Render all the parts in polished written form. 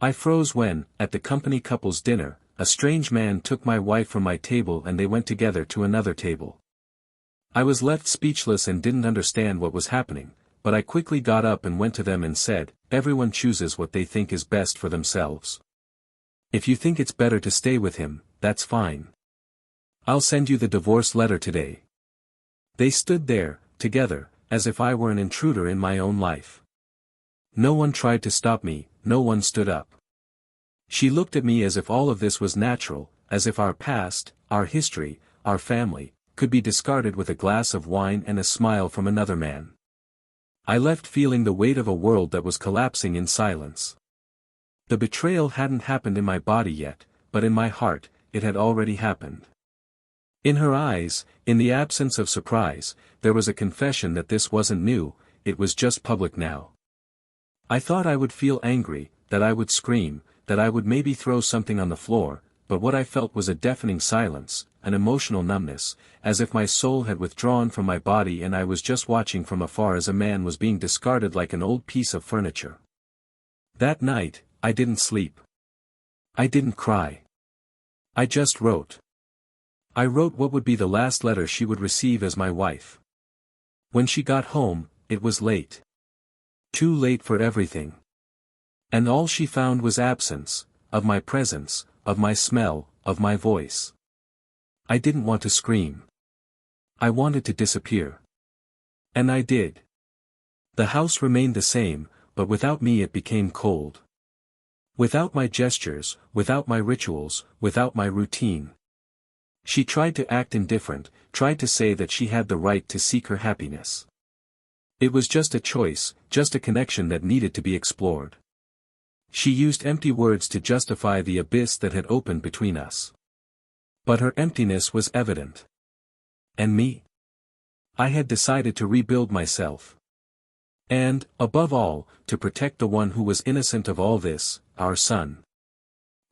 I froze when, at the company couple's dinner, a strange man took my wife from my table and they went together to another table. I was left speechless and didn't understand what was happening, but I quickly got up and went to them and said, "Everyone chooses what they think is best for themselves. If you think it's better to stay with him, that's fine. I'll send you the divorce letter today." They stood there, together, as if I were an intruder in my own life. No one tried to stop me, no one stood up. She looked at me as if all of this was natural, as if our past, our history, our family, could be discarded with a glass of wine and a smile from another man. I left feeling the weight of a world that was collapsing in silence. The betrayal hadn't happened in my body yet, but in my heart, it had already happened. In her eyes, in the absence of surprise, there was a confession that this wasn't new, it was just public now. I thought I would feel angry, that I would scream, that I would maybe throw something on the floor, but what I felt was a deafening silence, an emotional numbness, as if my soul had withdrawn from my body and I was just watching from afar as a man was being discarded like an old piece of furniture. That night, I didn't sleep. I didn't cry. I just wrote. I wrote what would be the last letter she would receive as my wife. When she got home, it was late. Too late for everything. And all she found was absence, of my presence, of my smell, of my voice. I didn't want to scream. I wanted to disappear. And I did. The house remained the same, but without me it became cold. Without my gestures, without my rituals, without my routine. She tried to act indifferent, tried to say that she had the right to seek her happiness. It was just a choice, just a connection that needed to be explored. She used empty words to justify the abyss that had opened between us. But her emptiness was evident. And me? I had decided to rebuild myself. And, above all, to protect the one who was innocent of all this, our son.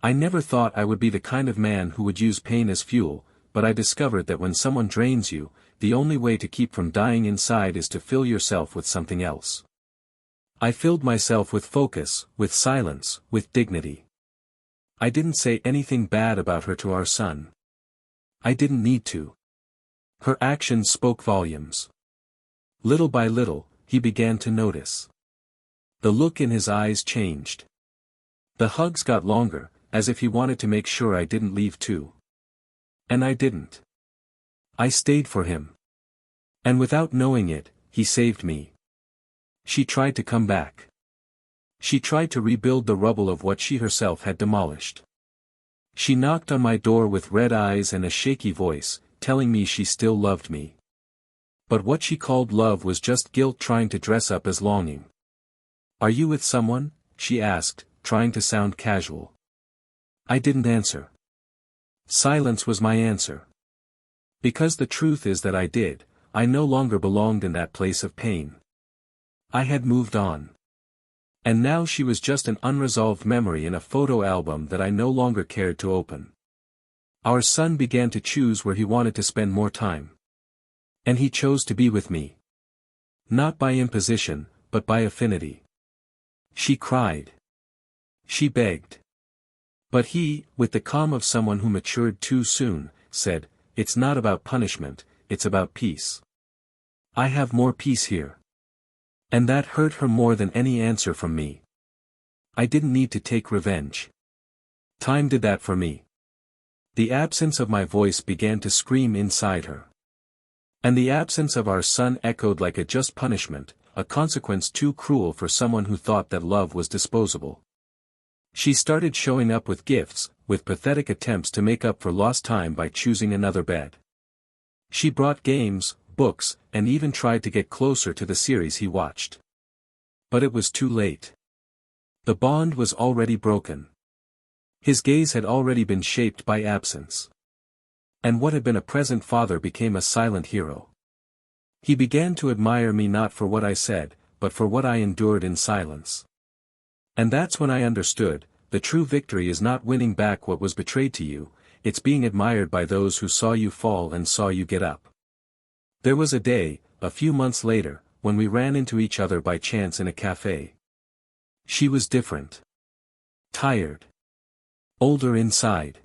I never thought I would be the kind of man who would use pain as fuel, but I discovered that when someone drains you, the only way to keep from dying inside is to fill yourself with something else. I filled myself with focus, with silence, with dignity. I didn't say anything bad about her to our son. I didn't need to. Her actions spoke volumes. Little by little, he began to notice. The look in his eyes changed. The hugs got longer, as if he wanted to make sure I didn't leave too. And I didn't. I stayed for him. And without knowing it, he saved me. She tried to come back. She tried to rebuild the rubble of what she herself had demolished. She knocked on my door with red eyes and a shaky voice, telling me she still loved me. But what she called love was just guilt trying to dress up as longing. "Are you with someone?" she asked, trying to sound casual. I didn't answer. Silence was my answer. Because the truth is that I no longer belonged in that place of pain. I had moved on. And now she was just an unresolved memory in a photo album that I no longer cared to open. Our son began to choose where he wanted to spend more time. And he chose to be with me. Not by imposition, but by affinity. She cried. She begged. But he, with the calm of someone who matured too soon, said, "It's not about punishment, it's about peace. I have more peace here." And that hurt her more than any answer from me. I didn't need to take revenge. Time did that for me. The absence of my voice began to scream inside her. And the absence of our son echoed like a just punishment, a consequence too cruel for someone who thought that love was disposable. She started showing up with gifts, with pathetic attempts to make up for lost time by choosing another bed. She brought games, books, and even tried to get closer to the series he watched. But it was too late. The bond was already broken. His gaze had already been shaped by absence. And what had been a present father became a silent hero. He began to admire me not for what I said, but for what I endured in silence. And that's when I understood, the true victory is not winning back what was betrayed to you, it's being admired by those who saw you fall and saw you get up. There was a day, a few months later, when we ran into each other by chance in a cafe. She was different. tired. Older inside.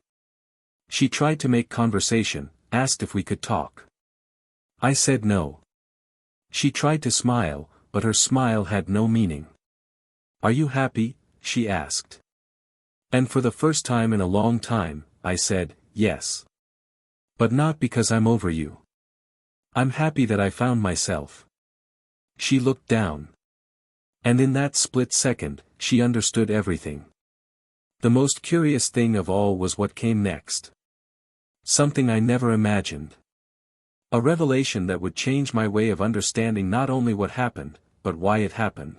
She tried to make conversation, asked if we could talk. I said no. She tried to smile, but her smile had no meaning. Are you happy? She asked. And for the first time in a long time, I said, yes. But not because I'm over you. I'm happy that I found myself. She looked down. And in that split second, she understood everything. The most curious thing of all was what came next. Something I never imagined. A revelation that would change my way of understanding not only what happened, but why it happened.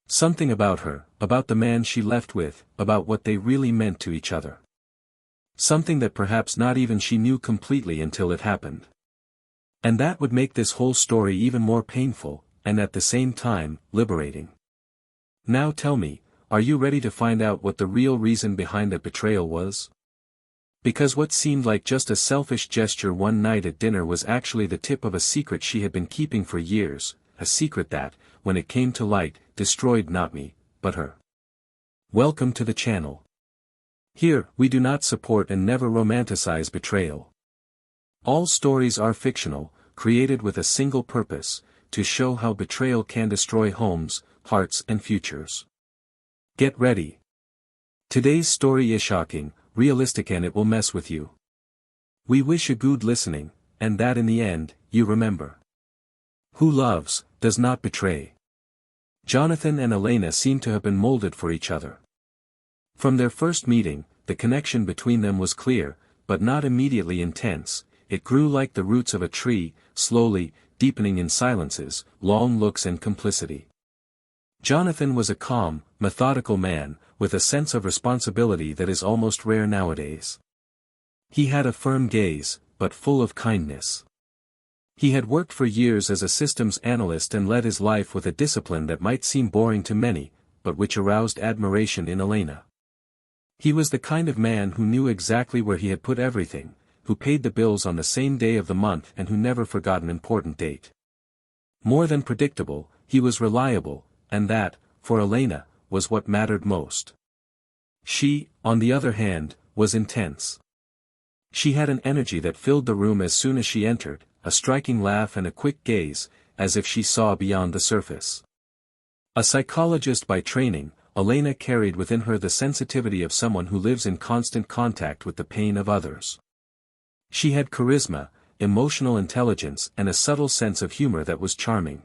Something about her, about the man she left with, about what they really meant to each other. Something that perhaps not even she knew completely until it happened. And that would make this whole story even more painful, and at the same time, liberating. Now tell me, are you ready to find out what the real reason behind that betrayal was? Because what seemed like just a selfish gesture one night at dinner was actually the tip of a secret she had been keeping for years, a secret that, when it came to light, destroyed not me, but her. Welcome to the channel. Here, we do not support and never romanticize betrayal. All stories are fictional, created with a single purpose, to show how betrayal can destroy homes, hearts and futures. Get ready. Today's story is shocking, realistic, and it will mess with you. We wish you good listening, and that in the end, you remember. Who loves, does not betray. Jonathan and Elena seem to have been molded for each other. From their first meeting, the connection between them was clear, but not immediately intense. It grew like the roots of a tree, slowly, deepening in silences, long looks and complicity. Jonathan was a calm, methodical man, with a sense of responsibility that is almost rare nowadays. He had a firm gaze, but full of kindness. He had worked for years as a systems analyst and led his life with a discipline that might seem boring to many, but which aroused admiration in Elena. He was the kind of man who knew exactly where he had put everything, who paid the bills on the same day of the month and who never forgot an important date. More than predictable, he was reliable, and that, for Elena, was what mattered most. She, on the other hand, was intense. She had an energy that filled the room as soon as she entered, a striking laugh and a quick gaze, as if she saw beyond the surface. A psychologist by training, Elena carried within her the sensitivity of someone who lives in constant contact with the pain of others. She had charisma, emotional intelligence and a subtle sense of humor that was charming.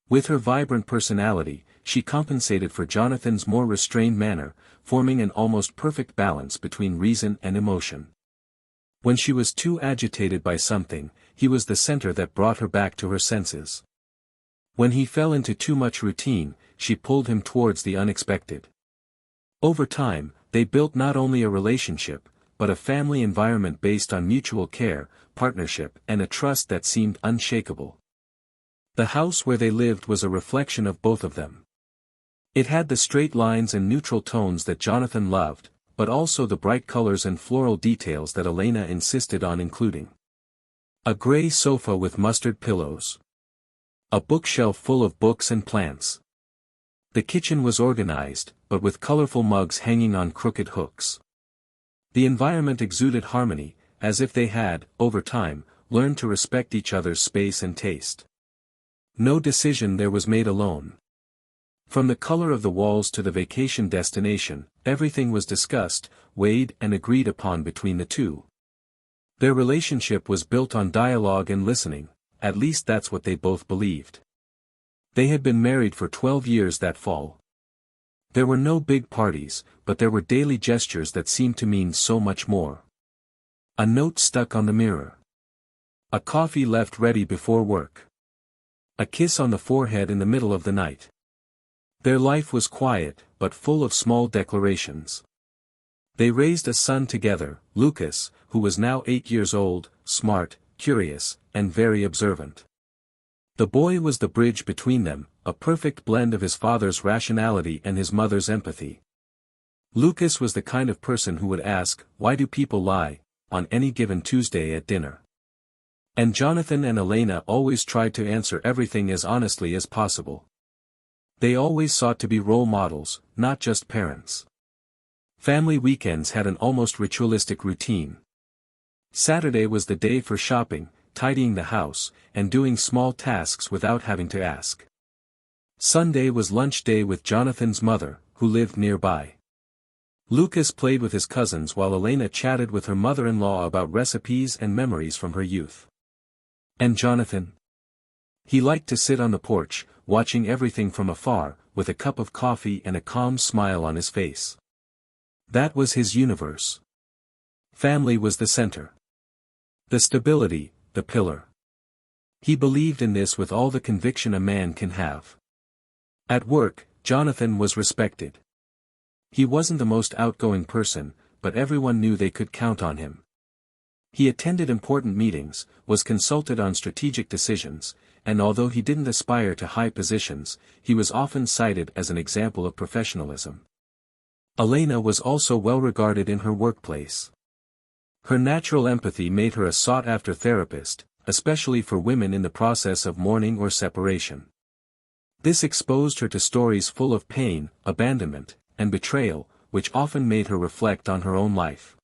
With her vibrant personality, she compensated for Jonathan's more restrained manner, forming an almost perfect balance between reason and emotion. When she was too agitated by something, he was the center that brought her back to her senses. When he fell into too much routine, she pulled him towards the unexpected. Over time, they built not only a relationship, but a family environment based on mutual care, partnership and a trust that seemed unshakable. The house where they lived was a reflection of both of them. It had the straight lines and neutral tones that Jonathan loved, but also the bright colors and floral details that Elena insisted on including. A gray sofa with mustard pillows. A bookshelf full of books and plants. The kitchen was organized, but with colorful mugs hanging on crooked hooks. The environment exuded harmony, as if they had, over time, learned to respect each other's space and taste. No decision there was made alone. From the color of the walls to the vacation destination, everything was discussed, weighed and agreed upon between the two. Their relationship was built on dialogue and listening, at least that's what they both believed. They had been married for 12 years that fall. There were no big parties, but there were daily gestures that seemed to mean so much more. A note stuck on the mirror. A coffee left ready before work. A kiss on the forehead in the middle of the night. Their life was quiet, but full of small declarations. They raised a son together, Lucas, who was now 8 years old, smart, curious, and very observant. The boy was the bridge between them, a perfect blend of his father's rationality and his mother's empathy. Lucas was the kind of person who would ask, "Why do people lie?" on any given Tuesday at dinner. And Jonathan and Elena always tried to answer everything as honestly as possible. They always sought to be role models, not just parents. Family weekends had an almost ritualistic routine. Saturday was the day for shopping, tidying the house, and doing small tasks without having to ask. Sunday was lunch day with Jonathan's mother, who lived nearby. Lucas played with his cousins while Elena chatted with her mother-in-law about recipes and memories from her youth. And Jonathan? He liked to sit on the porch, watching everything from afar, with a cup of coffee and a calm smile on his face. That was his universe. Family was the center. The stability, the pillar. He believed in this with all the conviction a man can have. At work, Jonathan was respected. He wasn't the most outgoing person, but everyone knew they could count on him. He attended important meetings, was consulted on strategic decisions, and although he didn't aspire to high positions, he was often cited as an example of professionalism. Elena was also well regarded in her workplace. Her natural empathy made her a sought-after therapist, especially for women in the process of mourning or separation. This exposed her to stories full of pain, abandonment, and betrayal, which often made her reflect on her own life.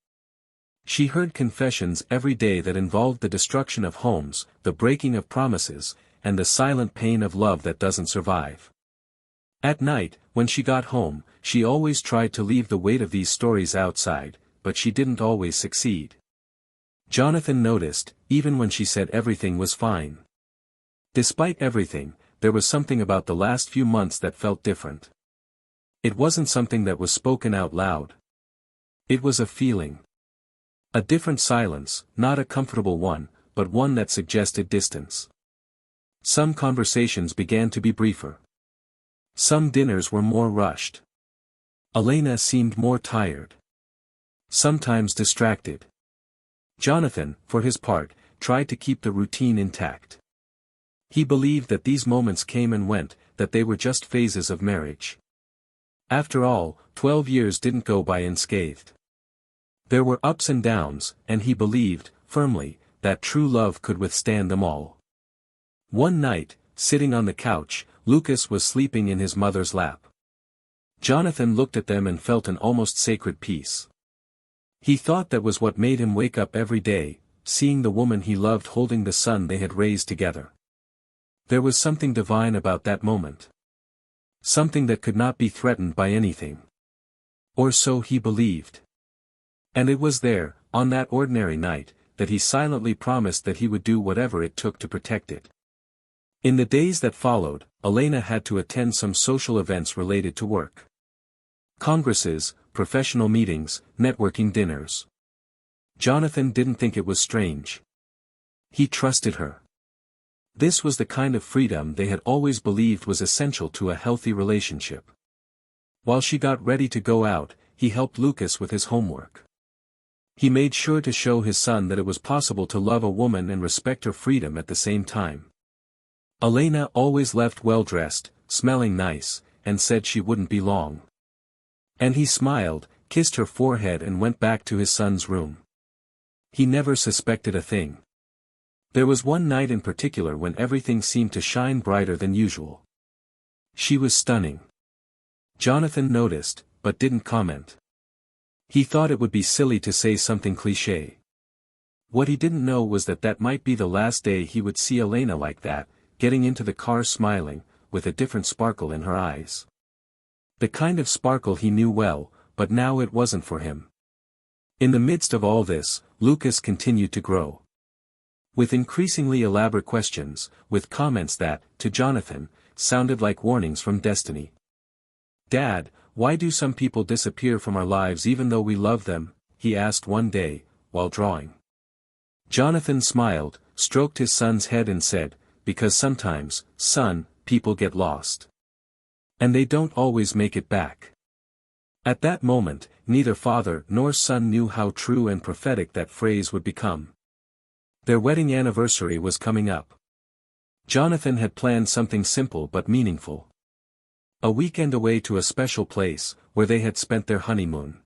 She heard confessions every day that involved the destruction of homes, the breaking of promises, and the silent pain of love that doesn't survive. At night, when she got home, she always tried to leave the weight of these stories outside, but she didn't always succeed. Jonathan noticed, even when she said everything was fine. Despite everything, there was something about the last few months that felt different. It wasn't something that was spoken out loud. It was a feeling. A different silence, not a comfortable one, but one that suggested distance. Some conversations began to be briefer. Some dinners were more rushed. Elena seemed more tired. Sometimes distracted. Jonathan, for his part, tried to keep the routine intact. He believed that these moments came and went, that they were just phases of marriage. After all, 12 years didn't go by unscathed. There were ups and downs, and he believed, firmly, that true love could withstand them all. One night, sitting on the couch, Lucas was sleeping in his mother's lap. Jonathan looked at them and felt an almost sacred peace. He thought that was what made him wake up every day, seeing the woman he loved holding the son they had raised together. There was something divine about that moment. Something that could not be threatened by anything. Or so he believed. And it was there, on that ordinary night, that he silently promised that he would do whatever it took to protect it. In the days that followed, Elena had to attend some social events related to work. Congresses, professional meetings, networking dinners. Jonathan didn't think it was strange. He trusted her. This was the kind of freedom they had always believed was essential to a healthy relationship. While she got ready to go out, he helped Lucas with his homework. He made sure to show his son that it was possible to love a woman and respect her freedom at the same time. Elena always left well-dressed, smelling nice, and said she wouldn't be long. And he smiled, kissed her forehead and went back to his son's room. He never suspected a thing. There was one night in particular when everything seemed to shine brighter than usual. She was stunning. Jonathan noticed, but didn't comment. He thought it would be silly to say something cliché. What he didn't know was that that might be the last day he would see Elena like that, getting into the car smiling, with a different sparkle in her eyes. The kind of sparkle he knew well, but now it wasn't for him. In the midst of all this, Lucas continued to grow. With increasingly elaborate questions, with comments that, to Jonathan, sounded like warnings from destiny. "Dad, why do some people disappear from our lives even though we love them?" he asked one day, while drawing. Jonathan smiled, stroked his son's head and said, "Because sometimes, son, people get lost. And they don't always make it back." At that moment, neither father nor son knew how true and prophetic that phrase would become. Their wedding anniversary was coming up. Jonathan had planned something simple but meaningful. A weekend away to a special place, where they had spent their honeymoon.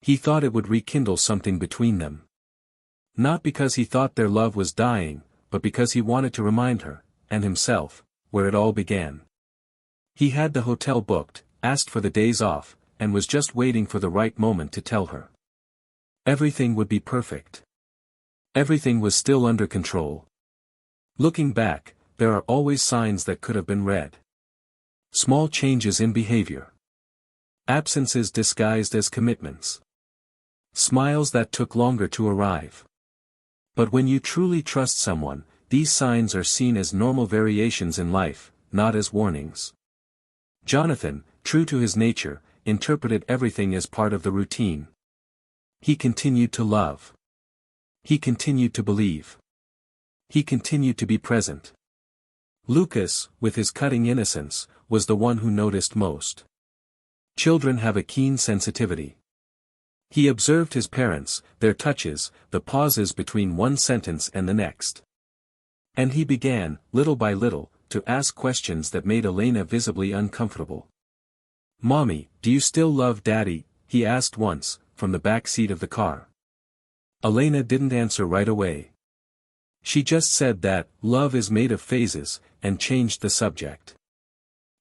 He thought it would rekindle something between them. Not because he thought their love was dying, but because he wanted to remind her, and himself, where it all began. He had the hotel booked, asked for the days off, and was just waiting for the right moment to tell her. Everything would be perfect. Everything was still under control. Looking back, there are always signs that could have been read. Small changes in behavior. Absences disguised as commitments. Smiles that took longer to arrive. But when you truly trust someone, these signs are seen as normal variations in life, not as warnings. Jonathan, true to his nature, interpreted everything as part of the routine. He continued to love. He continued to believe. He continued to be present. Lucas, with his cutting innocence, was the one who noticed most. Children have a keen sensitivity. He observed his parents, their touches, the pauses between one sentence and the next. And he began, little by little, to ask questions that made Elena visibly uncomfortable. "Mommy, do you still love Daddy?" he asked once, from the back seat of the car. Elena didn't answer right away. She just said that, love is made of phases, and changed the subject.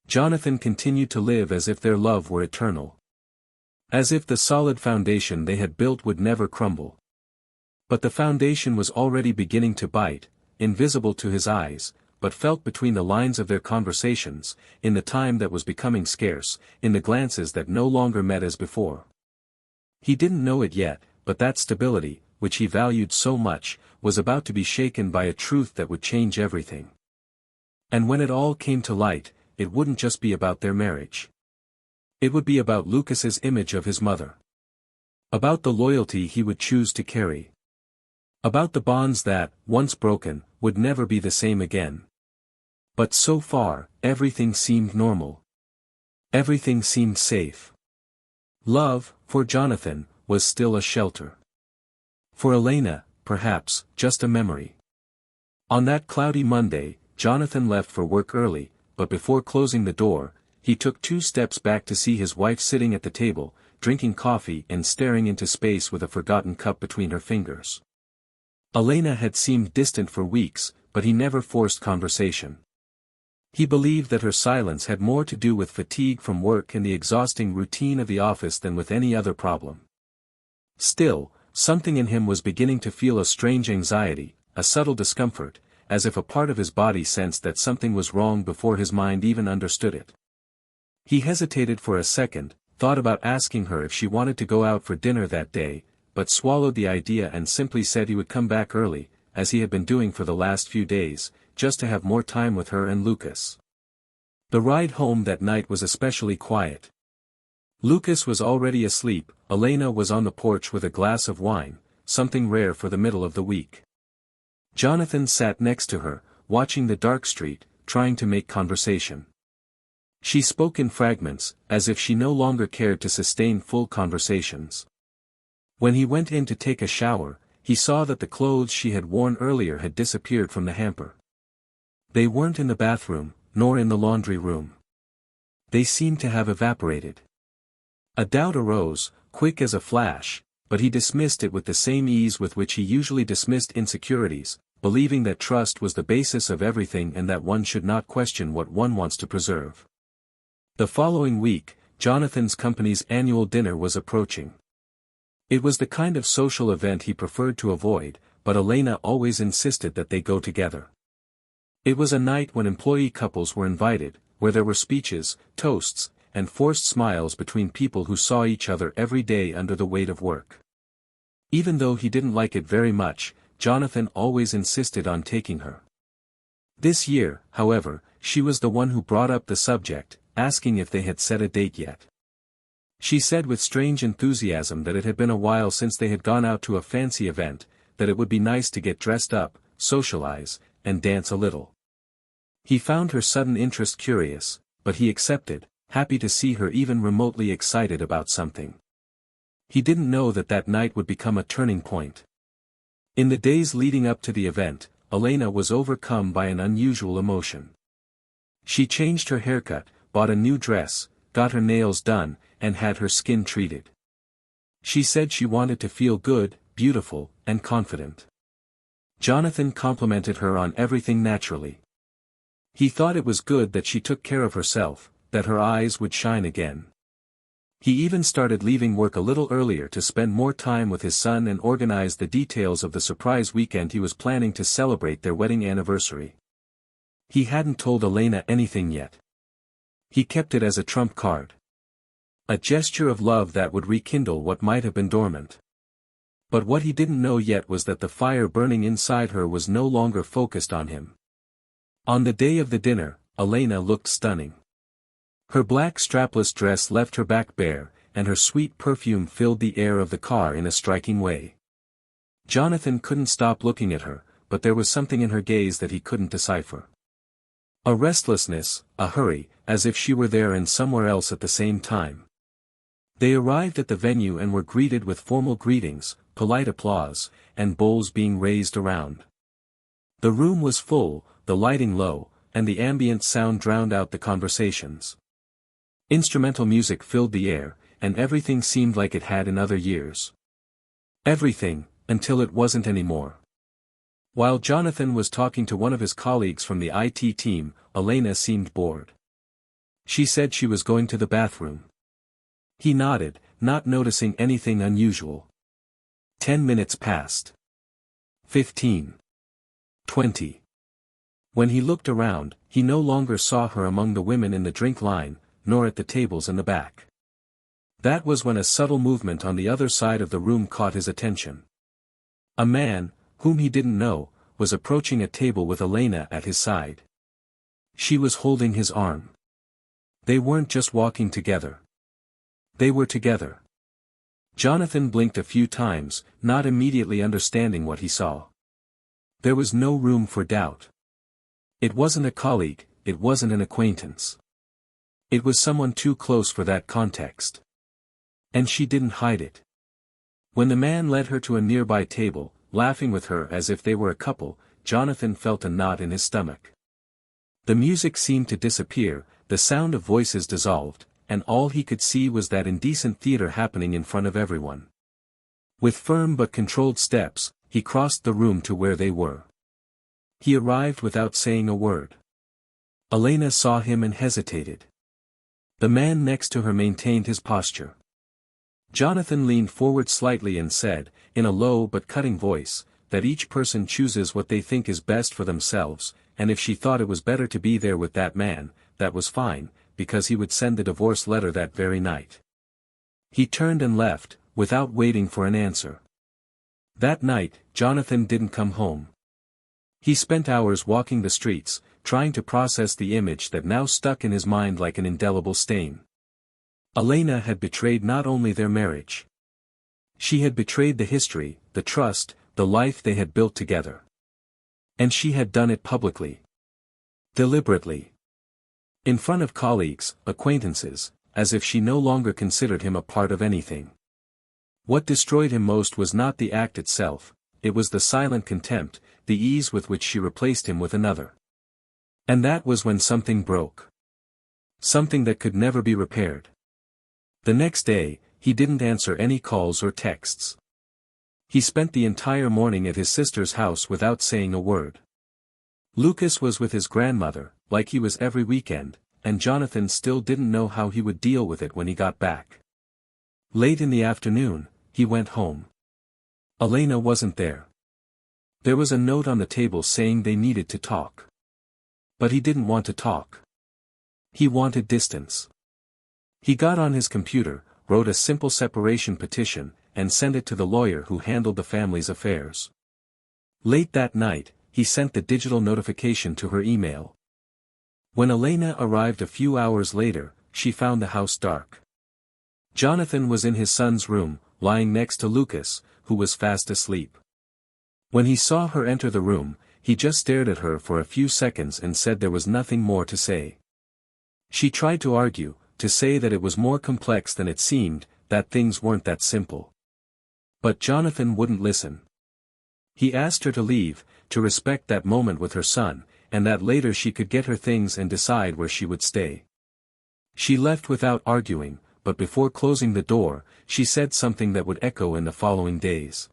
Jonathan continued to live as if their love were eternal. As if the solid foundation they had built would never crumble. But the foundation was already beginning to bite, invisible to his eyes, but felt between the lines of their conversations, in the time that was becoming scarce, in the glances that no longer met as before. He didn't know it yet, but that stability, which he valued so much, was about to be shaken by a truth that would change everything. And when it all came to light, it wouldn't just be about their marriage. It would be about Lucas's image of his mother. About the loyalty he would choose to carry. About the bonds that, once broken, would never be the same again. But so far, everything seemed normal. Everything seemed safe. Love, for Jonathan, was still a shelter. For Elena, perhaps, just a memory. On that cloudy Monday, Jonathan left for work early, but before closing the door, he took 2 steps back to see his wife sitting at the table, drinking coffee and staring into space with a forgotten cup between her fingers. Elena had seemed distant for weeks, but he never forced conversation. He believed that her silence had more to do with fatigue from work and the exhausting routine of the office than with any other problem. Still, something in him was beginning to feel a strange anxiety, a subtle discomfort, as if a part of his body sensed that something was wrong before his mind even understood it. He hesitated for a second, thought about asking her if she wanted to go out for dinner that day, but swallowed the idea and simply said he would come back early, as he had been doing for the last few days, just to have more time with her and Lucas. The ride home that night was especially quiet. Lucas was already asleep, Elena was on the porch with a glass of wine, something rare for the middle of the week. Jonathan sat next to her, watching the dark street, trying to make conversation. She spoke in fragments, as if she no longer cared to sustain full conversations. When he went in to take a shower, he saw that the clothes she had worn earlier had disappeared from the hamper. They weren't in the bathroom, nor in the laundry room. They seemed to have evaporated. A doubt arose, quick as a flash, but he dismissed it with the same ease with which he usually dismissed insecurities, believing that trust was the basis of everything and that one should not question what one wants to preserve. The following week, Jonathan's company's annual dinner was approaching. It was the kind of social event he preferred to avoid, but Elena always insisted that they go together. It was a night when employee couples were invited, where there were speeches, toasts, and forced smiles between people who saw each other every day under the weight of work. Even though he didn't like it very much, Jonathan always insisted on taking her. This year, however, she was the one who brought up the subject, asking if they had set a date yet. She said with strange enthusiasm that it had been a while since they had gone out to a fancy event, that it would be nice to get dressed up, socialize, and dance a little. He found her sudden interest curious, but he accepted, happy to see her even remotely excited about something. He didn't know that that night would become a turning point. In the days leading up to the event, Elena was overcome by an unusual emotion. She changed her haircut, bought a new dress, got her nails done, and had her skin treated. She said she wanted to feel good, beautiful, and confident. Jonathan complimented her on everything naturally. He thought it was good that she took care of herself, that her eyes would shine again. He even started leaving work a little earlier to spend more time with his son and organize the details of the surprise weekend he was planning to celebrate their wedding anniversary. He hadn't told Elena anything yet. He kept it as a trump card. A gesture of love that would rekindle what might have been dormant. But what he didn't know yet was that the fire burning inside her was no longer focused on him. On the day of the dinner, Elena looked stunning. Her black strapless dress left her back bare, and her sweet perfume filled the air of the car in a striking way. Jonathan couldn't stop looking at her, but there was something in her gaze that he couldn't decipher. A restlessness, a hurry, as if she were there and somewhere else at the same time. They arrived at the venue and were greeted with formal greetings, polite applause, and bowls being raised around. The room was full, the lighting low, and the ambient sound drowned out the conversations. Instrumental music filled the air, and everything seemed like it had in other years. Everything, until it wasn't anymore. While Jonathan was talking to one of his colleagues from the IT team, Elena seemed bored. She said she was going to the bathroom. He nodded, not noticing anything unusual. 10 minutes passed. 15. 20. When he looked around, he no longer saw her among the women in the drink line, nor at the tables in the back. That was when a subtle movement on the other side of the room caught his attention. A man, whom he didn't know, was approaching a table with Elena at his side. She was holding his arm. They weren't just walking together. They were together. Jonathan blinked a few times, not immediately understanding what he saw. There was no room for doubt. It wasn't a colleague, it wasn't an acquaintance. It was someone too close for that context. And she didn't hide it. When the man led her to a nearby table, laughing with her as if they were a couple, Jonathan felt a knot in his stomach. The music seemed to disappear, the sound of voices dissolved, and all he could see was that indecent theater happening in front of everyone. With firm but controlled steps, he crossed the room to where they were. He arrived without saying a word. Elena saw him and hesitated. The man next to her maintained his posture. Jonathan leaned forward slightly and said, in a low but cutting voice, that each person chooses what they think is best for themselves, and if she thought it was better to be there with that man, that was fine, because he would send the divorce letter that very night. He turned and left, without waiting for an answer. That night, Jonathan didn't come home. He spent hours walking the streets, trying to process the image that now stuck in his mind like an indelible stain. Elena had betrayed not only their marriage. She had betrayed the history, the trust, the life they had built together. And she had done it publicly. Deliberately. In front of colleagues, acquaintances, as if she no longer considered him a part of anything. What destroyed him most was not the act itself, it was the silent contempt, the ease with which she replaced him with another. And that was when something broke. Something that could never be repaired. The next day, he didn't answer any calls or texts. He spent the entire morning at his sister's house without saying a word. Lucas was with his grandmother, like he was every weekend, and Jonathan still didn't know how he would deal with it when he got back. Late in the afternoon, he went home. Elena wasn't there. There was a note on the table saying they needed to talk. But he didn't want to talk. He wanted distance. He got on his computer, wrote a simple separation petition, and sent it to the lawyer who handled the family's affairs. Late that night, he sent the digital notification to her email. When Elena arrived a few hours later, she found the house dark. Jonathan was in his son's room, lying next to Lucas, who was fast asleep. When he saw her enter the room, he just stared at her for a few seconds and said there was nothing more to say. She tried to argue, to say that it was more complex than it seemed, that things weren't that simple. But Jonathan wouldn't listen. He asked her to leave, to respect that moment with her son, and that later she could get her things and decide where she would stay. She left without arguing, but before closing the door, she said something that would echo in the following days.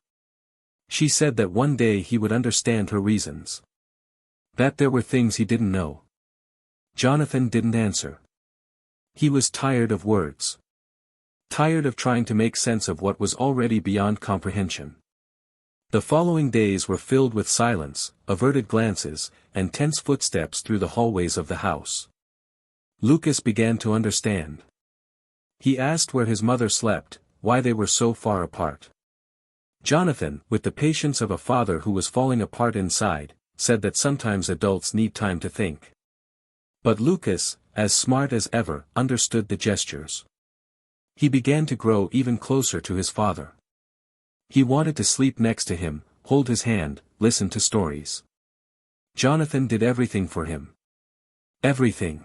She said that one day he would understand her reasons. That there were things he didn't know. Jonathan didn't answer. He was tired of words. tired of trying to make sense of what was already beyond comprehension. The following days were filled with silence, averted glances, and tense footsteps through the hallways of the house. Lucas began to understand. He asked where his mother slept, why they were so far apart. Jonathan, with the patience of a father who was falling apart inside, said that sometimes adults need time to think. But Lucas, as smart as ever, understood the gestures. He began to grow even closer to his father. He wanted to sleep next to him, hold his hand, listen to stories. Jonathan did everything for him. Everything.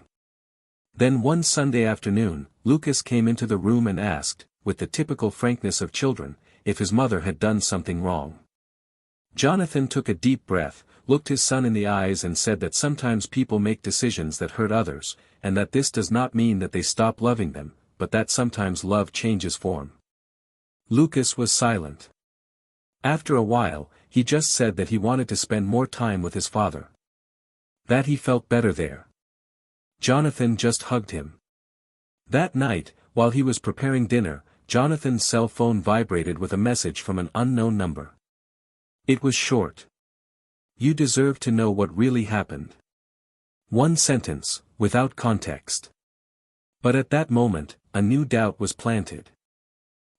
Then one Sunday afternoon, Lucas came into the room and asked, with the typical frankness of children, if his mother had done something wrong. Jonathan took a deep breath, looked his son in the eyes and said that sometimes people make decisions that hurt others, and that this does not mean that they stop loving them, but that sometimes love changes form. Lucas was silent. After a while, he just said that he wanted to spend more time with his father. That he felt better there. Jonathan just hugged him. That night, while he was preparing dinner, Jonathan's cell phone vibrated with a message from an unknown number. It was short. You deserve to know what really happened. One sentence, without context. But at that moment, a new doubt was planted.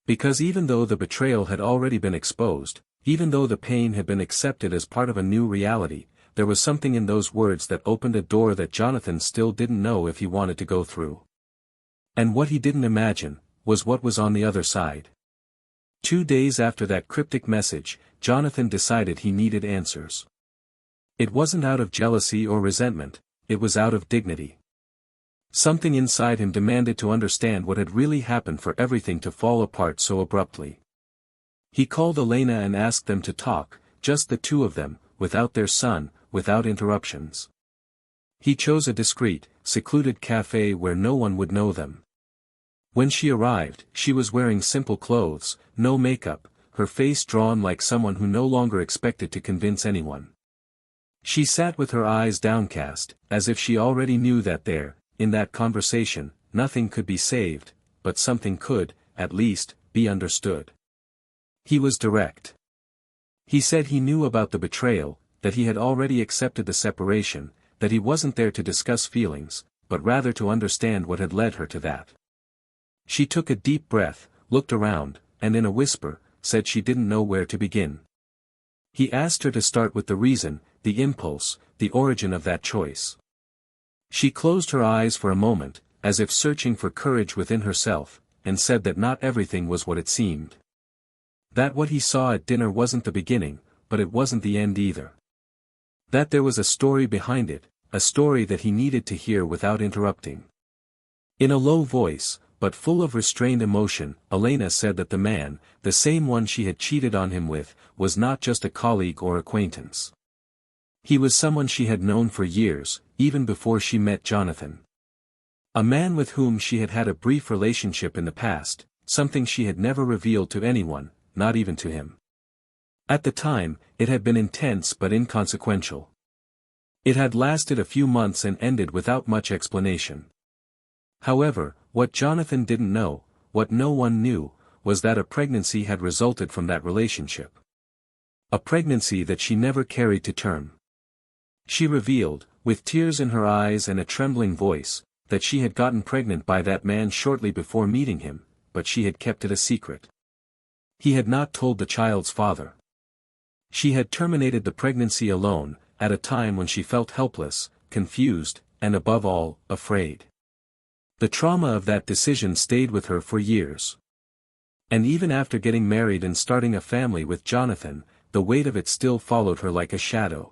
Because even though the betrayal had already been exposed, even though the pain had been accepted as part of a new reality, there was something in those words that opened a door that Jonathan still didn't know if he wanted to go through. And what he didn't imagine, was what was on the other side. 2 days after that cryptic message, Jonathan decided he needed answers. It wasn't out of jealousy or resentment, it was out of dignity. Something inside him demanded to understand what had really happened for everything to fall apart so abruptly. He called Elena and asked them to talk, just the two of them, without their son, without interruptions. He chose a discreet, secluded cafe where no one would know them. When she arrived, she was wearing simple clothes, no makeup, her face drawn like someone who no longer expected to convince anyone. She sat with her eyes downcast, as if she already knew that there, in that conversation, nothing could be saved, but something could, at least, be understood. He was direct. He said he knew about the betrayal, that he had already accepted the separation, that he wasn't there to discuss feelings, but rather to understand what had led her to that. She took a deep breath, looked around, and in a whisper, said she didn't know where to begin. He asked her to start with the reason, the impulse, the origin of that choice. She closed her eyes for a moment, as if searching for courage within herself, and said that not everything was what it seemed. That what he saw at dinner wasn't the beginning, but it wasn't the end either. That there was a story behind it, a story that he needed to hear without interrupting. In a low voice, but full of restrained emotion, Elena said that the man, the same one she had cheated on him with, was not just a colleague or acquaintance. He was someone she had known for years, even before she met Jonathan. A man with whom she had had a brief relationship in the past, something she had never revealed to anyone, not even to him. At the time, it had been intense but inconsequential. It had lasted a few months and ended without much explanation. However, what Jonathan didn't know, what no one knew, was that a pregnancy had resulted from that relationship. A pregnancy that she never carried to term. She revealed, with tears in her eyes and a trembling voice, that she had gotten pregnant by that man shortly before meeting him, but she had kept it a secret. He had not told the child's father. She had terminated the pregnancy alone, at a time when she felt helpless, confused, and above all, afraid. The trauma of that decision stayed with her for years. And even after getting married and starting a family with Jonathan, the weight of it still followed her like a shadow.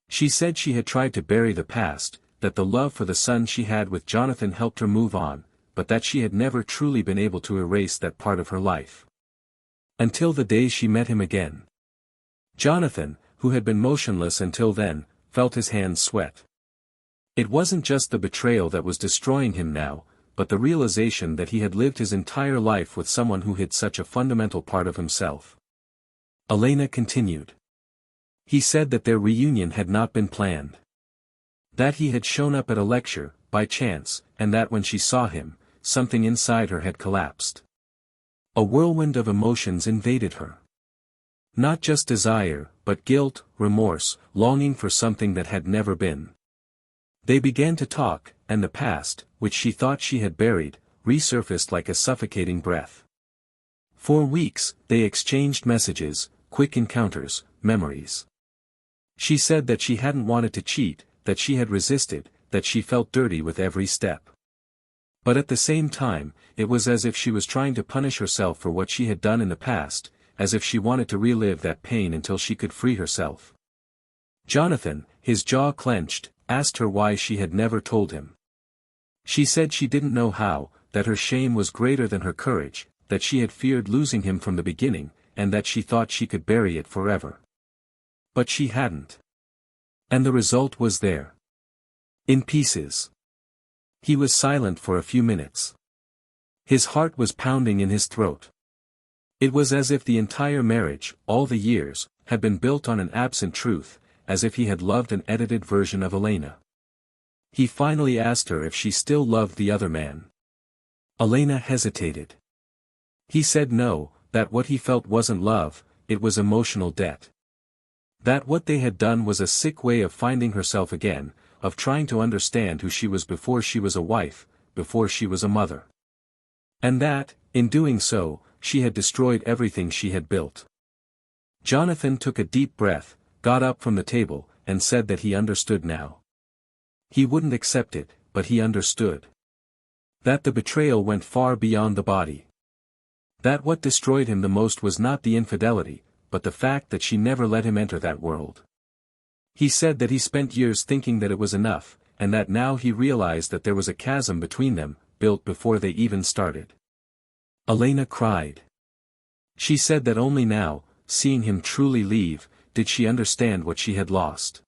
She said she had tried to bury the past, that the love for the son she had with Jonathan helped her move on, but that she had never truly been able to erase that part of her life. Until the day she met him again. Jonathan, who had been motionless until then, felt his hands sweat. It wasn't just the betrayal that was destroying him now, but the realization that he had lived his entire life with someone who hid such a fundamental part of himself. Elena continued. He said that their reunion had not been planned. That he had shown up at a lecture, by chance, and that when she saw him, something inside her had collapsed. A whirlwind of emotions invaded her. Not just desire, but guilt, remorse, longing for something that had never been. They began to talk, and the past, which she thought she had buried, resurfaced like a suffocating breath. For weeks, they exchanged messages, quick encounters, memories. She said that she hadn't wanted to cheat, that she had resisted, that she felt dirty with every step. But at the same time, it was as if she was trying to punish herself for what she had done in the past, as if she wanted to relive that pain until she could free herself. Jonathan, his jaw clenched, asked her why she had never told him. She said she didn't know how, that her shame was greater than her courage, that she had feared losing him from the beginning, and that she thought she could bury it forever. But she hadn't. And the result was there. In pieces. He was silent for a few minutes. His heart was pounding in his throat. It was as if the entire marriage, all the years, had been built on an absent truth, as if he had loved an edited version of Elena. He finally asked her if she still loved the other man. Elena hesitated. He said no, that what he felt wasn't love, it was emotional debt. That what they had done was a sick way of finding herself again, of trying to understand who she was before she was a wife, before she was a mother. And that, in doing so, she had destroyed everything she had built. Jonathan took a deep breath, got up from the table, and said that he understood now. He wouldn't accept it, but he understood. That the betrayal went far beyond the body. That what destroyed him the most was not the infidelity, but the fact that she never let him enter that world. He said that he spent years thinking that it was enough, and that now he realized that there was a chasm between them, built before they even started. Elena cried. She said that only now, seeing him truly leave, did she understand what she had lost.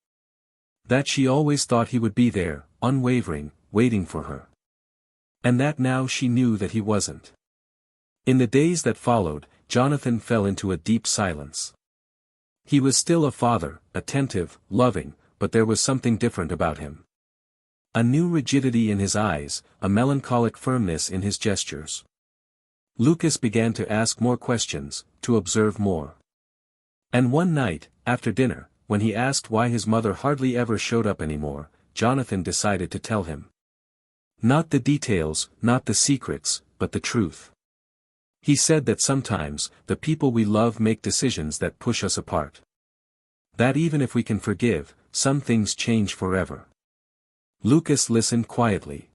That she always thought he would be there, unwavering, waiting for her. And that now she knew that he wasn't. In the days that followed, Jonathan fell into a deep silence. He was still a father, attentive, loving, but there was something different about him. A new rigidity in his eyes, a melancholic firmness in his gestures. Lucas began to ask more questions, to observe more. And one night, after dinner, when he asked why his mother hardly ever showed up anymore, Jonathan decided to tell him. Not the details, not the secrets, but the truth. He said that sometimes, the people we love make decisions that push us apart. That even if we can forgive, some things change forever. Lucas listened quietly.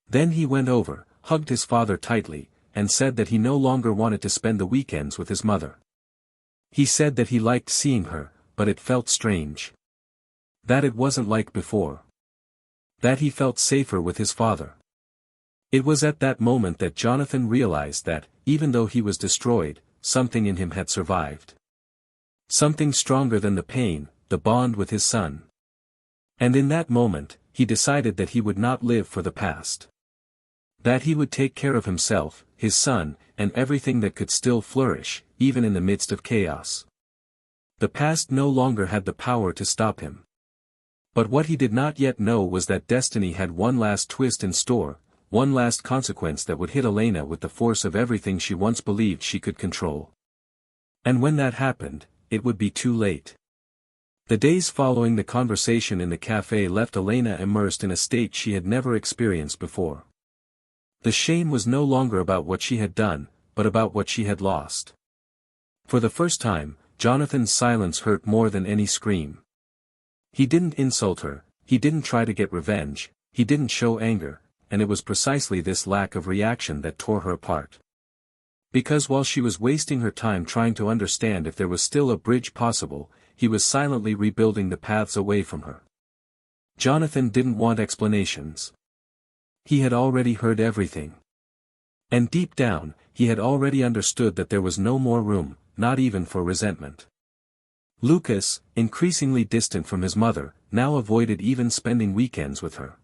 Then he went over, hugged his father tightly, and said that he no longer wanted to spend the weekends with his mother. He said that he liked seeing her, but it felt strange. That it wasn't like before. That he felt safer with his father. It was at that moment that Jonathan realized that, even though he was destroyed, something in him had survived. Something stronger than the pain, the bond with his son. And in that moment, he decided that he would not live for the past. That he would take care of himself, his son, and everything that could still flourish, even in the midst of chaos. The past no longer had the power to stop him. But what he did not yet know was that destiny had one last twist in store, one last consequence that would hit Elena with the force of everything she once believed she could control. And when that happened, it would be too late. The days following the conversation in the cafe left Elena immersed in a state she had never experienced before. The shame was no longer about what she had done, but about what she had lost. For the first time, Jonathan's silence hurt more than any scream. He didn't insult her, he didn't try to get revenge, he didn't show anger, and it was precisely this lack of reaction that tore her apart. Because while she was wasting her time trying to understand if there was still a bridge possible, he was silently rebuilding the paths away from her. Jonathan didn't want explanations. He had already heard everything. And deep down, he had already understood that there was no more room, not even for resentment. Lucas, increasingly distant from his mother, now avoided even spending weekends with her.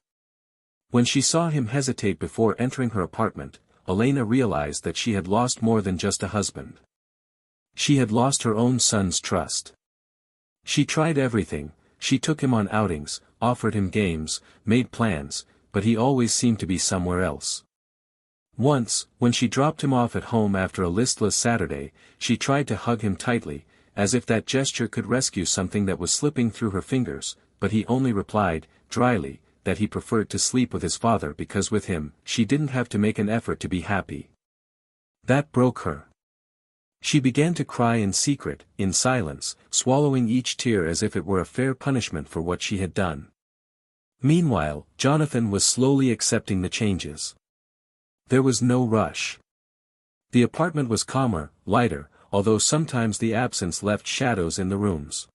When she saw him hesitate before entering her apartment, Elena realized that she had lost more than just a husband. She had lost her own son's trust. She tried everything, she took him on outings, offered him games, made plans, but he always seemed to be somewhere else. Once, when she dropped him off at home after a listless Saturday, she tried to hug him tightly, as if that gesture could rescue something that was slipping through her fingers, but he only replied, dryly, that he preferred to sleep with his father because with him, she didn't have to make an effort to be happy. That broke her. She began to cry in secret, in silence, swallowing each tear as if it were a fair punishment for what she had done. Meanwhile, Jonathan was slowly accepting the changes. There was no rush. The apartment was calmer, lighter, although sometimes the absence left shadows in the rooms.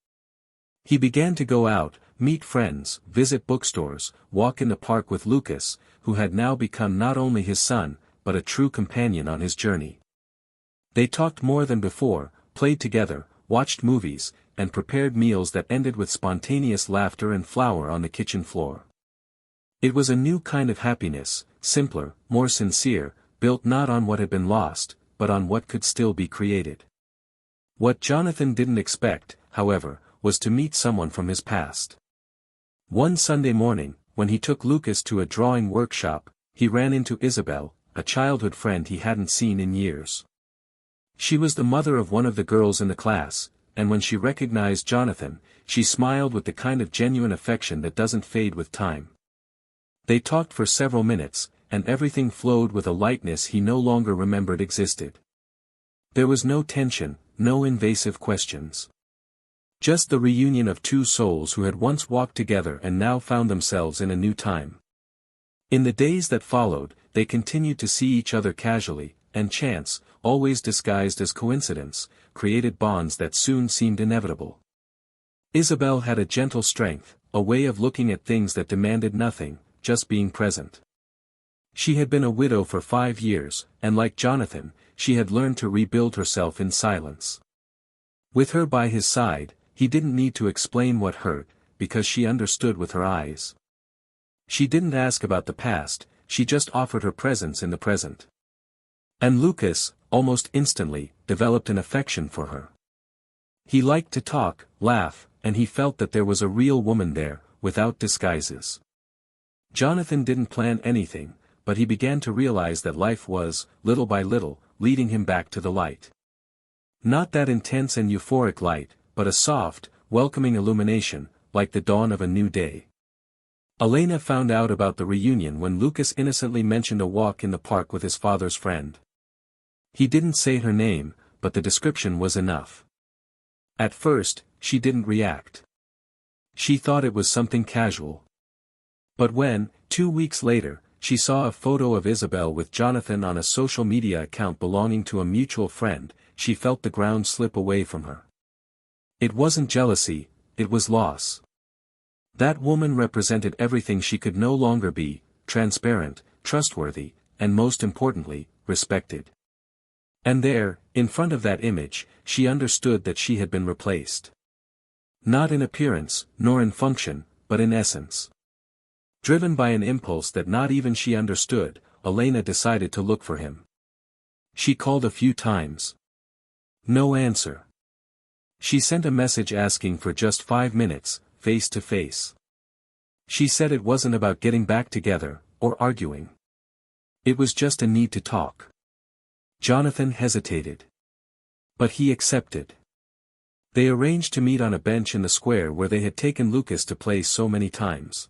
He began to go out, meet friends, visit bookstores, walk in the park with Lucas, who had now become not only his son, but a true companion on his journey. They talked more than before, played together, watched movies, and prepared meals that ended with spontaneous laughter and flour on the kitchen floor. It was a new kind of happiness, simpler, more sincere, built not on what had been lost, but on what could still be created. What Jonathan didn't expect, however, was to meet someone from his past. One Sunday morning, when he took Lucas to a drawing workshop, he ran into Isabel, a childhood friend he hadn't seen in years. She was the mother of one of the girls in the class, and when she recognized Jonathan, she smiled with the kind of genuine affection that doesn't fade with time. They talked for several minutes, and everything flowed with a lightness he no longer remembered existed. There was no tension, no invasive questions. Just the reunion of two souls who had once walked together and now found themselves in a new time. In the days that followed, they continued to see each other casually, and chance, always disguised as coincidence, created bonds that soon seemed inevitable. Isabel had a gentle strength, a way of looking at things that demanded nothing, just being present. She had been a widow for 5 years, and like Jonathan, she had learned to rebuild herself in silence. With her by his side, he didn't need to explain what hurt, because she understood with her eyes. She didn't ask about the past, she just offered her presence in the present. And Lucas, almost instantly, developed an affection for her. He liked to talk, laugh, and he felt that there was a real woman there, without disguises. Jonathan didn't plan anything, but he began to realize that life was, little by little, leading him back to the light. Not that intense and euphoric light, but a soft, welcoming illumination, like the dawn of a new day. Elena found out about the reunion when Lucas innocently mentioned a walk in the park with his father's friend. He didn't say her name, but the description was enough. At first, she didn't react. She thought it was something casual. But when, 2 weeks later, she saw a photo of Isabel with Jonathan on a social media account belonging to a mutual friend, she felt the ground slip away from her. It wasn't jealousy, it was loss. That woman represented everything she could no longer be: transparent, trustworthy, and most importantly, respected. And there, in front of that image, she understood that she had been replaced. Not in appearance, nor in function, but in essence. Driven by an impulse that not even she understood, Elena decided to look for him. She called a few times. No answer. She sent a message asking for just 5 minutes, face to face. She said it wasn't about getting back together, or arguing. It was just a need to talk. Jonathan hesitated. But he accepted. They arranged to meet on a bench in the square where they had taken Lucas to play so many times.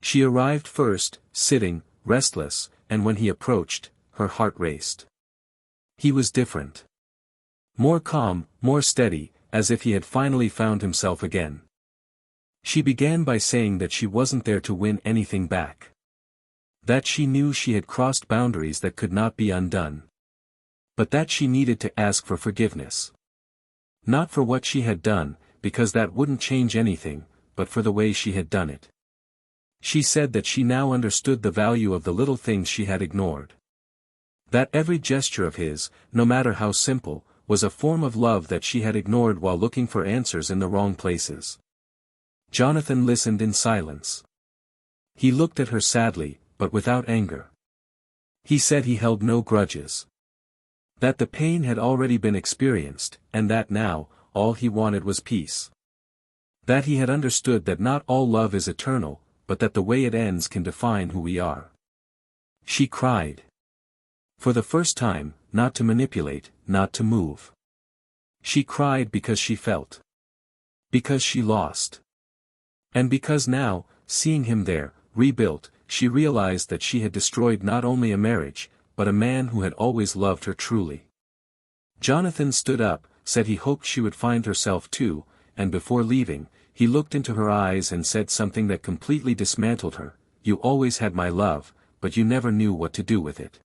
She arrived first, sitting, restless, and when he approached, her heart raced. He was different. More calm, more steady, as if he had finally found himself again. She began by saying that she wasn't there to win anything back. That she knew she had crossed boundaries that could not be undone. But that she needed to ask for forgiveness. Not for what she had done, because that wouldn't change anything, but for the way she had done it. She said that she now understood the value of the little things she had ignored. That every gesture of his, no matter how simple, was a form of love that she had ignored while looking for answers in the wrong places. Jonathan listened in silence. He looked at her sadly, but without anger. He said he held no grudges. That the pain had already been experienced, and that now, all he wanted was peace. That he had understood that not all love is eternal, but that the way it ends can define who we are. She cried. For the first time, not to manipulate, not to move. She cried because she felt. Because she lost. And because now, seeing him there, rebuilt, she realized that she had destroyed not only a marriage, but a man who had always loved her truly. Jonathan stood up, said he hoped she would find herself too, and before leaving, he looked into her eyes and said something that completely dismantled her: "You always had my love, but you never knew what to do with it."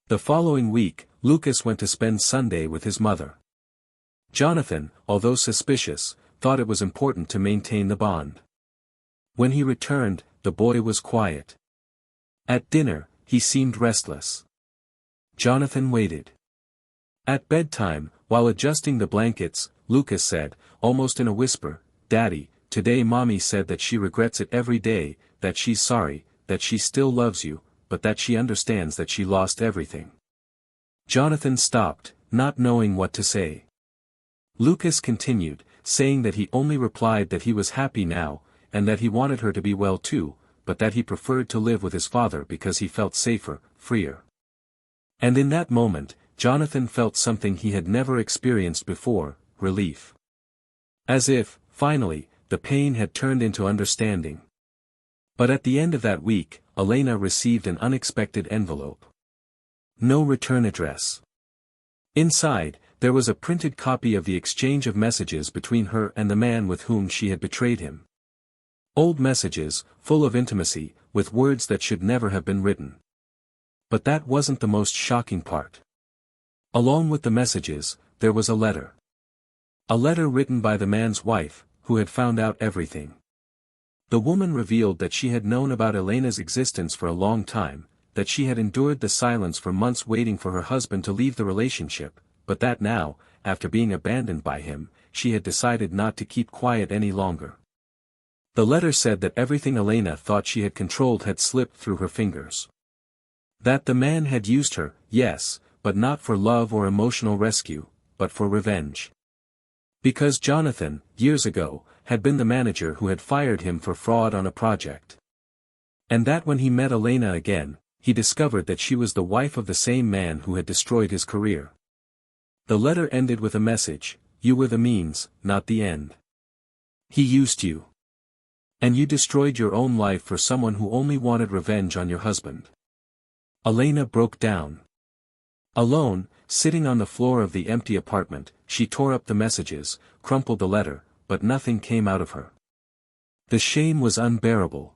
The following week, Lucas went to spend Sunday with his mother. Jonathan, although suspicious, thought it was important to maintain the bond. When he returned, the boy was quiet. At dinner, he seemed restless. Jonathan waited. At bedtime, while adjusting the blankets, Lucas said, almost in a whisper, "Daddy, today Mommy said that she regrets it every day, that she's sorry, that she still loves you, but that she understands that she lost everything." Jonathan stopped, not knowing what to say. Lucas continued, saying that he only replied that he was happy now, and that he wanted her to be well too, but that he preferred to live with his father because he felt safer, freer. And in that moment, Jonathan felt something he had never experienced before: relief. As if, finally, the pain had turned into understanding. But at the end of that week, Elena received an unexpected envelope. No return address. Inside, there was a printed copy of the exchange of messages between her and the man with whom she had betrayed him. Old messages, full of intimacy, with words that should never have been written. But that wasn't the most shocking part. Along with the messages, there was a letter. A letter written by the man's wife, who had found out everything. The woman revealed that she had known about Elena's existence for a long time, that she had endured the silence for months waiting for her husband to leave the relationship, but that now, after being abandoned by him, she had decided not to keep quiet any longer. The letter said that everything Elena thought she had controlled had slipped through her fingers. That the man had used her, yes, but not for love or emotional rescue, but for revenge. Because Jonathan, years ago, had been the manager who had fired him for fraud on a project. And that when he met Elena again, he discovered that she was the wife of the same man who had destroyed his career. The letter ended with a message: "You were the means, not the end. He used you. And you destroyed your own life for someone who only wanted revenge on your husband." Elena broke down. Alone, sitting on the floor of the empty apartment, she tore up the messages, crumpled the letter, but nothing came out of her. The shame was unbearable.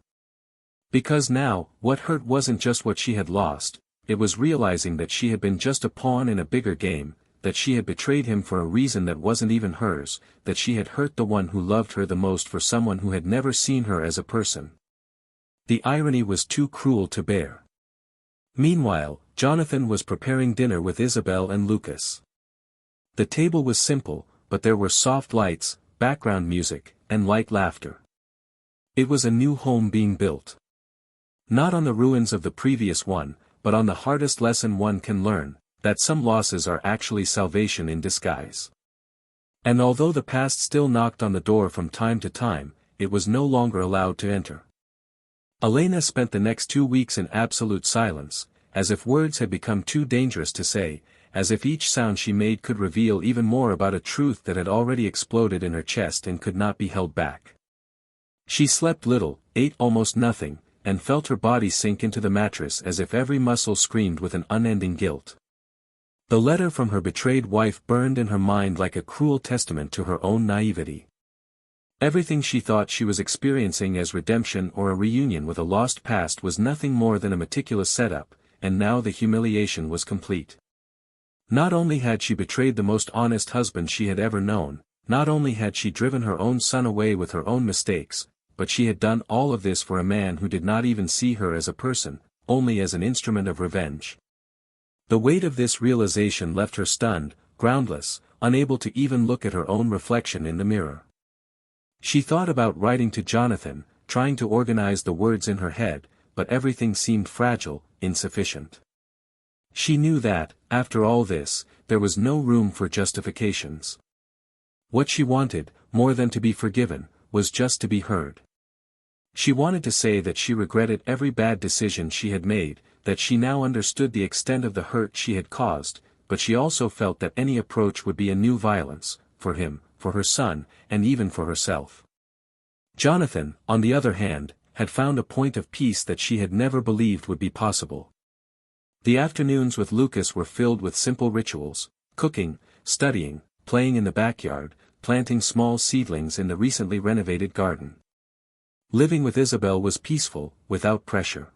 Because now, what hurt wasn't just what she had lost, it was realizing that she had been just a pawn in a bigger game, that she had betrayed him for a reason that wasn't even hers, that she had hurt the one who loved her the most for someone who had never seen her as a person. The irony was too cruel to bear. Meanwhile, Jonathan was preparing dinner with Isabel and Lucas. The table was simple, but there were soft lights, background music, and light laughter. It was a new home being built. Not on the ruins of the previous one, but on the hardest lesson one can learn, that some losses are actually salvation in disguise. And although the past still knocked on the door from time to time, it was no longer allowed to enter. Elena spent the next 2 weeks in absolute silence, as if words had become too dangerous to say, as if each sound she made could reveal even more about a truth that had already exploded in her chest and could not be held back. She slept little, ate almost nothing, and felt her body sink into the mattress as if every muscle screamed with an unending guilt. The letter from her betrayed wife burned in her mind like a cruel testament to her own naivety. Everything she thought she was experiencing as redemption or a reunion with a lost past was nothing more than a meticulous setup, and now the humiliation was complete. Not only had she betrayed the most honest husband she had ever known, not only had she driven her own son away with her own mistakes, but she had done all of this for a man who did not even see her as a person, only as an instrument of revenge. The weight of this realization left her stunned, groundless, unable to even look at her own reflection in the mirror. She thought about writing to Jonathan, trying to organize the words in her head, but everything seemed fragile, insufficient. She knew that, after all this, there was no room for justifications. What she wanted, more than to be forgiven, was just to be heard. She wanted to say that she regretted every bad decision she had made, that she now understood the extent of the hurt she had caused, but she also felt that any approach would be a new violence, for him, for her son, and even for herself. Jonathan, on the other hand, had found a point of peace that she had never believed would be possible. The afternoons with Lucas were filled with simple rituals: cooking, studying, playing in the backyard, planting small seedlings in the recently renovated garden. Living with Isabel was peaceful, without pressure.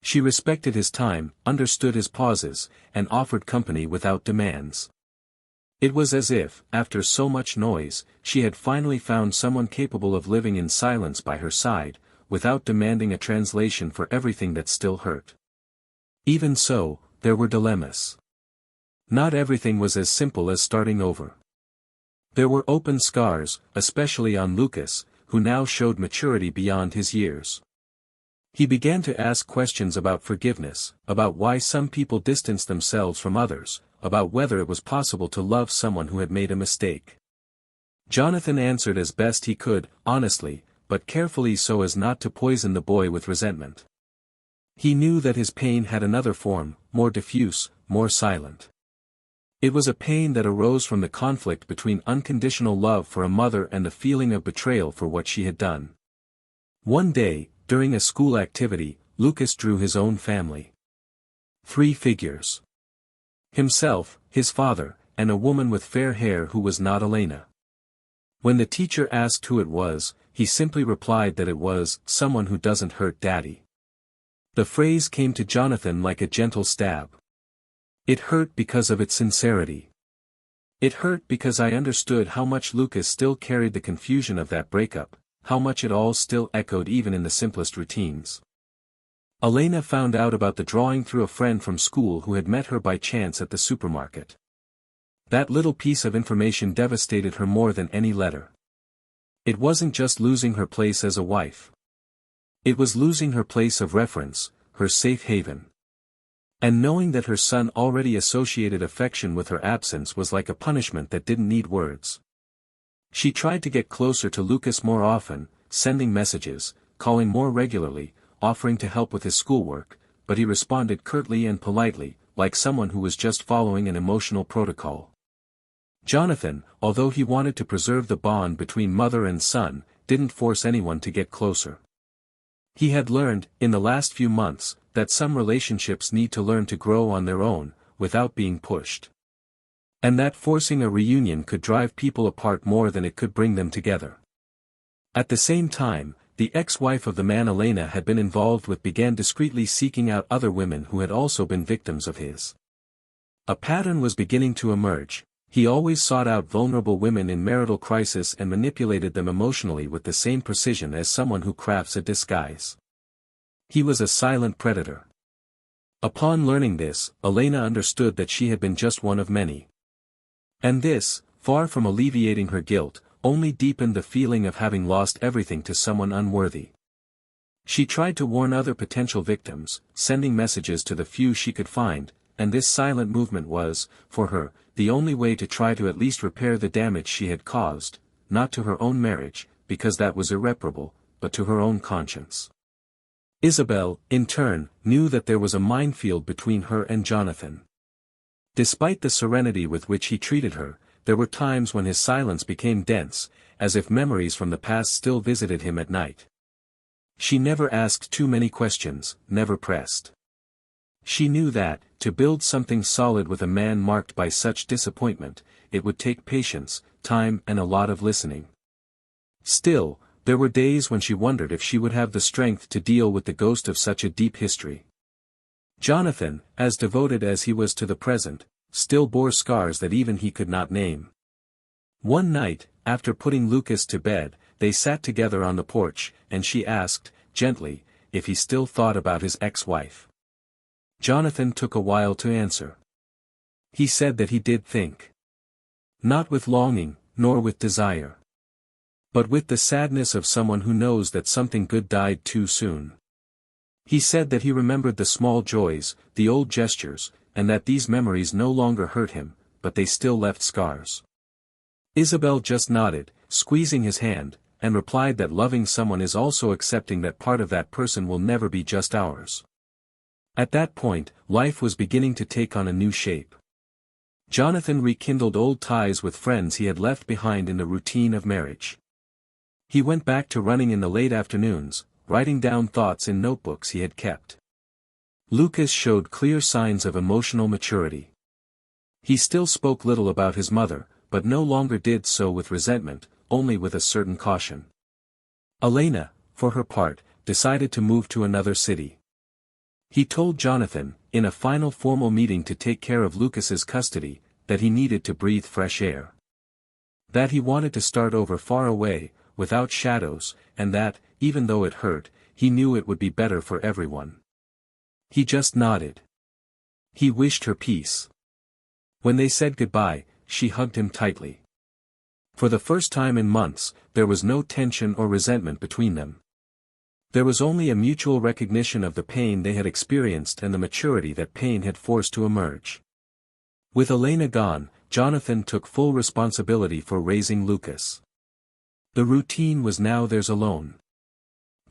She respected his time, understood his pauses, and offered company without demands. It was as if, after so much noise, she had finally found someone capable of living in silence by her side, without demanding a translation for everything that still hurt. Even so, there were dilemmas. Not everything was as simple as starting over. There were open scars, especially on Lucas, who now showed maturity beyond his years. He began to ask questions about forgiveness, about why some people distanced themselves from others, about whether it was possible to love someone who had made a mistake. Jonathan answered as best he could, honestly, but carefully so as not to poison the boy with resentment. He knew that his pain had another form, more diffuse, more silent. It was a pain that arose from the conflict between unconditional love for a mother and the feeling of betrayal for what she had done. One day, during a school activity, Lucas drew his own family. 3 figures. Himself, his father, and a woman with fair hair who was not Elena. When the teacher asked who it was, he simply replied that it was someone who doesn't hurt Daddy. The phrase came to Jonathan like a gentle stab. It hurt because of its sincerity. It hurt because I understood how much Lucas still carried the confusion of that breakup, how much it all still echoed even in the simplest routines. Elena found out about the drawing through a friend from school who had met her by chance at the supermarket. That little piece of information devastated her more than any letter. It wasn't just losing her place as a wife. It was losing her place of reference, her safe haven. And knowing that her son already associated affection with her absence was like a punishment that didn't need words. She tried to get closer to Lucas more often, sending messages, calling more regularly, offering to help with his schoolwork, but he responded curtly and politely, like someone who was just following an emotional protocol. Jonathan, although he wanted to preserve the bond between mother and son, didn't force anyone to get closer. He had learned, in the last few months, that some relationships need to learn to grow on their own, without being pushed. And that forcing a reunion could drive people apart more than it could bring them together. At the same time, the ex-wife of the man Elena had been involved with began discreetly seeking out other women who had also been victims of his. A pattern was beginning to emerge. He always sought out vulnerable women in marital crisis and manipulated them emotionally with the same precision as someone who crafts a disguise. He was a silent predator. Upon learning this, Elena understood that she had been just one of many. And this, far from alleviating her guilt, only deepened the feeling of having lost everything to someone unworthy. She tried to warn other potential victims, sending messages to the few she could find, and this silent movement was, for her, the only way to try to at least repair the damage she had caused, not to her own marriage, because that was irreparable, but to her own conscience. Isabel, in turn, knew that there was a minefield between her and Jonathan. Despite the serenity with which he treated her, there were times when his silence became dense, as if memories from the past still visited him at night. She never asked too many questions, never pressed. She knew that, to build something solid with a man marked by such disappointment, it would take patience, time and a lot of listening. Still, there were days when she wondered if she would have the strength to deal with the ghost of such a deep history. Jonathan, as devoted as he was to the present, still bore scars that even he could not name. One night, after putting Lucas to bed, they sat together on the porch, and she asked, gently, if he still thought about his ex-wife. Jonathan took a while to answer. He said that he did think. Not with longing, nor with desire. But with the sadness of someone who knows that something good died too soon. He said that he remembered the small joys, the old gestures, and that these memories no longer hurt him, but they still left scars. Isabel just nodded, squeezing his hand, and replied that loving someone is also accepting that part of that person will never be just ours. At that point, life was beginning to take on a new shape. Jonathan rekindled old ties with friends he had left behind in the routine of marriage. He went back to running in the late afternoons, writing down thoughts in notebooks he had kept. Lucas showed clear signs of emotional maturity. He still spoke little about his mother, but no longer did so with resentment, only with a certain caution. Elena, for her part, decided to move to another city. He told Jonathan, in a final formal meeting to take care of Lucas's custody, that he needed to breathe fresh air. That he wanted to start over far away, without shadows, and that, even though it hurt, he knew it would be better for everyone. He just nodded. He wished her peace. When they said goodbye, she hugged him tightly. For the first time in months, there was no tension or resentment between them. There was only a mutual recognition of the pain they had experienced and the maturity that pain had forced to emerge. With Elena gone, Jonathan took full responsibility for raising Lucas. The routine was now theirs alone.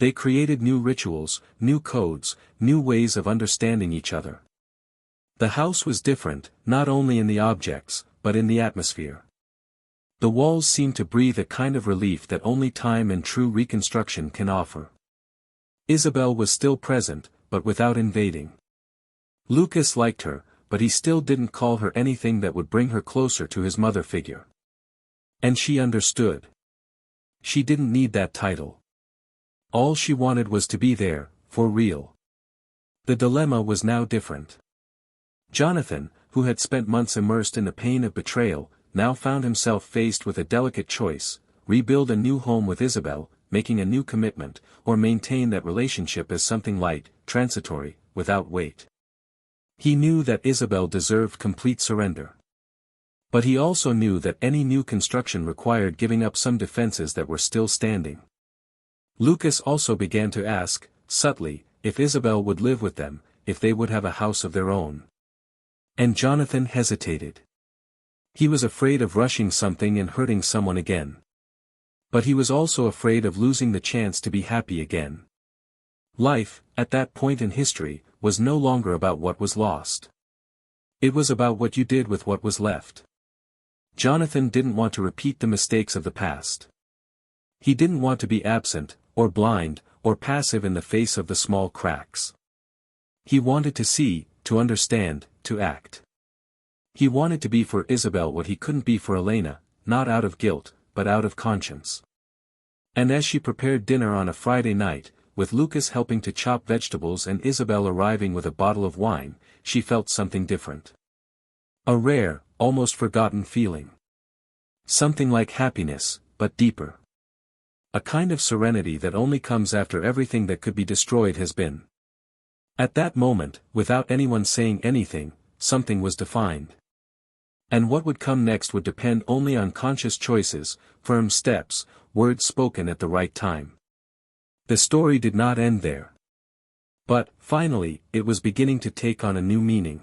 They created new rituals, new codes, new ways of understanding each other. The house was different, not only in the objects, but in the atmosphere. The walls seemed to breathe a kind of relief that only time and true reconstruction can offer. Isabel was still present, but without invading. Lucas liked her, but he still didn't call her anything that would bring her closer to his mother figure. And she understood. She didn't need that title. All she wanted was to be there, for real. The dilemma was now different. Jonathan, who had spent months immersed in the pain of betrayal, now found himself faced with a delicate choice: rebuild a new home with Isabel, making a new commitment, or maintain that relationship as something light, transitory, without weight. He knew that Isabel deserved complete surrender. But he also knew that any new construction required giving up some defenses that were still standing. Lucas also began to ask, subtly, if Isabel would live with them, if they would have a house of their own. And Jonathan hesitated. He was afraid of rushing something and hurting someone again. But he was also afraid of losing the chance to be happy again. Life, at that point in history, was no longer about what was lost. It was about what you did with what was left. Jonathan didn't want to repeat the mistakes of the past. He didn't want to be absent, or blind, or passive in the face of the small cracks. He wanted to see, to understand, to act. He wanted to be for Isabel what he couldn't be for Elena, not out of guilt, but out of conscience. And as she prepared dinner on a Friday night, with Lucas helping to chop vegetables and Isabel arriving with a bottle of wine, she felt something different. A rare, almost forgotten feeling. Something like happiness, but deeper. A kind of serenity that only comes after everything that could be destroyed has been. At that moment, without anyone saying anything, something was defined. And what would come next would depend only on conscious choices, firm steps, words spoken at the right time. The story did not end there. But, finally, it was beginning to take on a new meaning.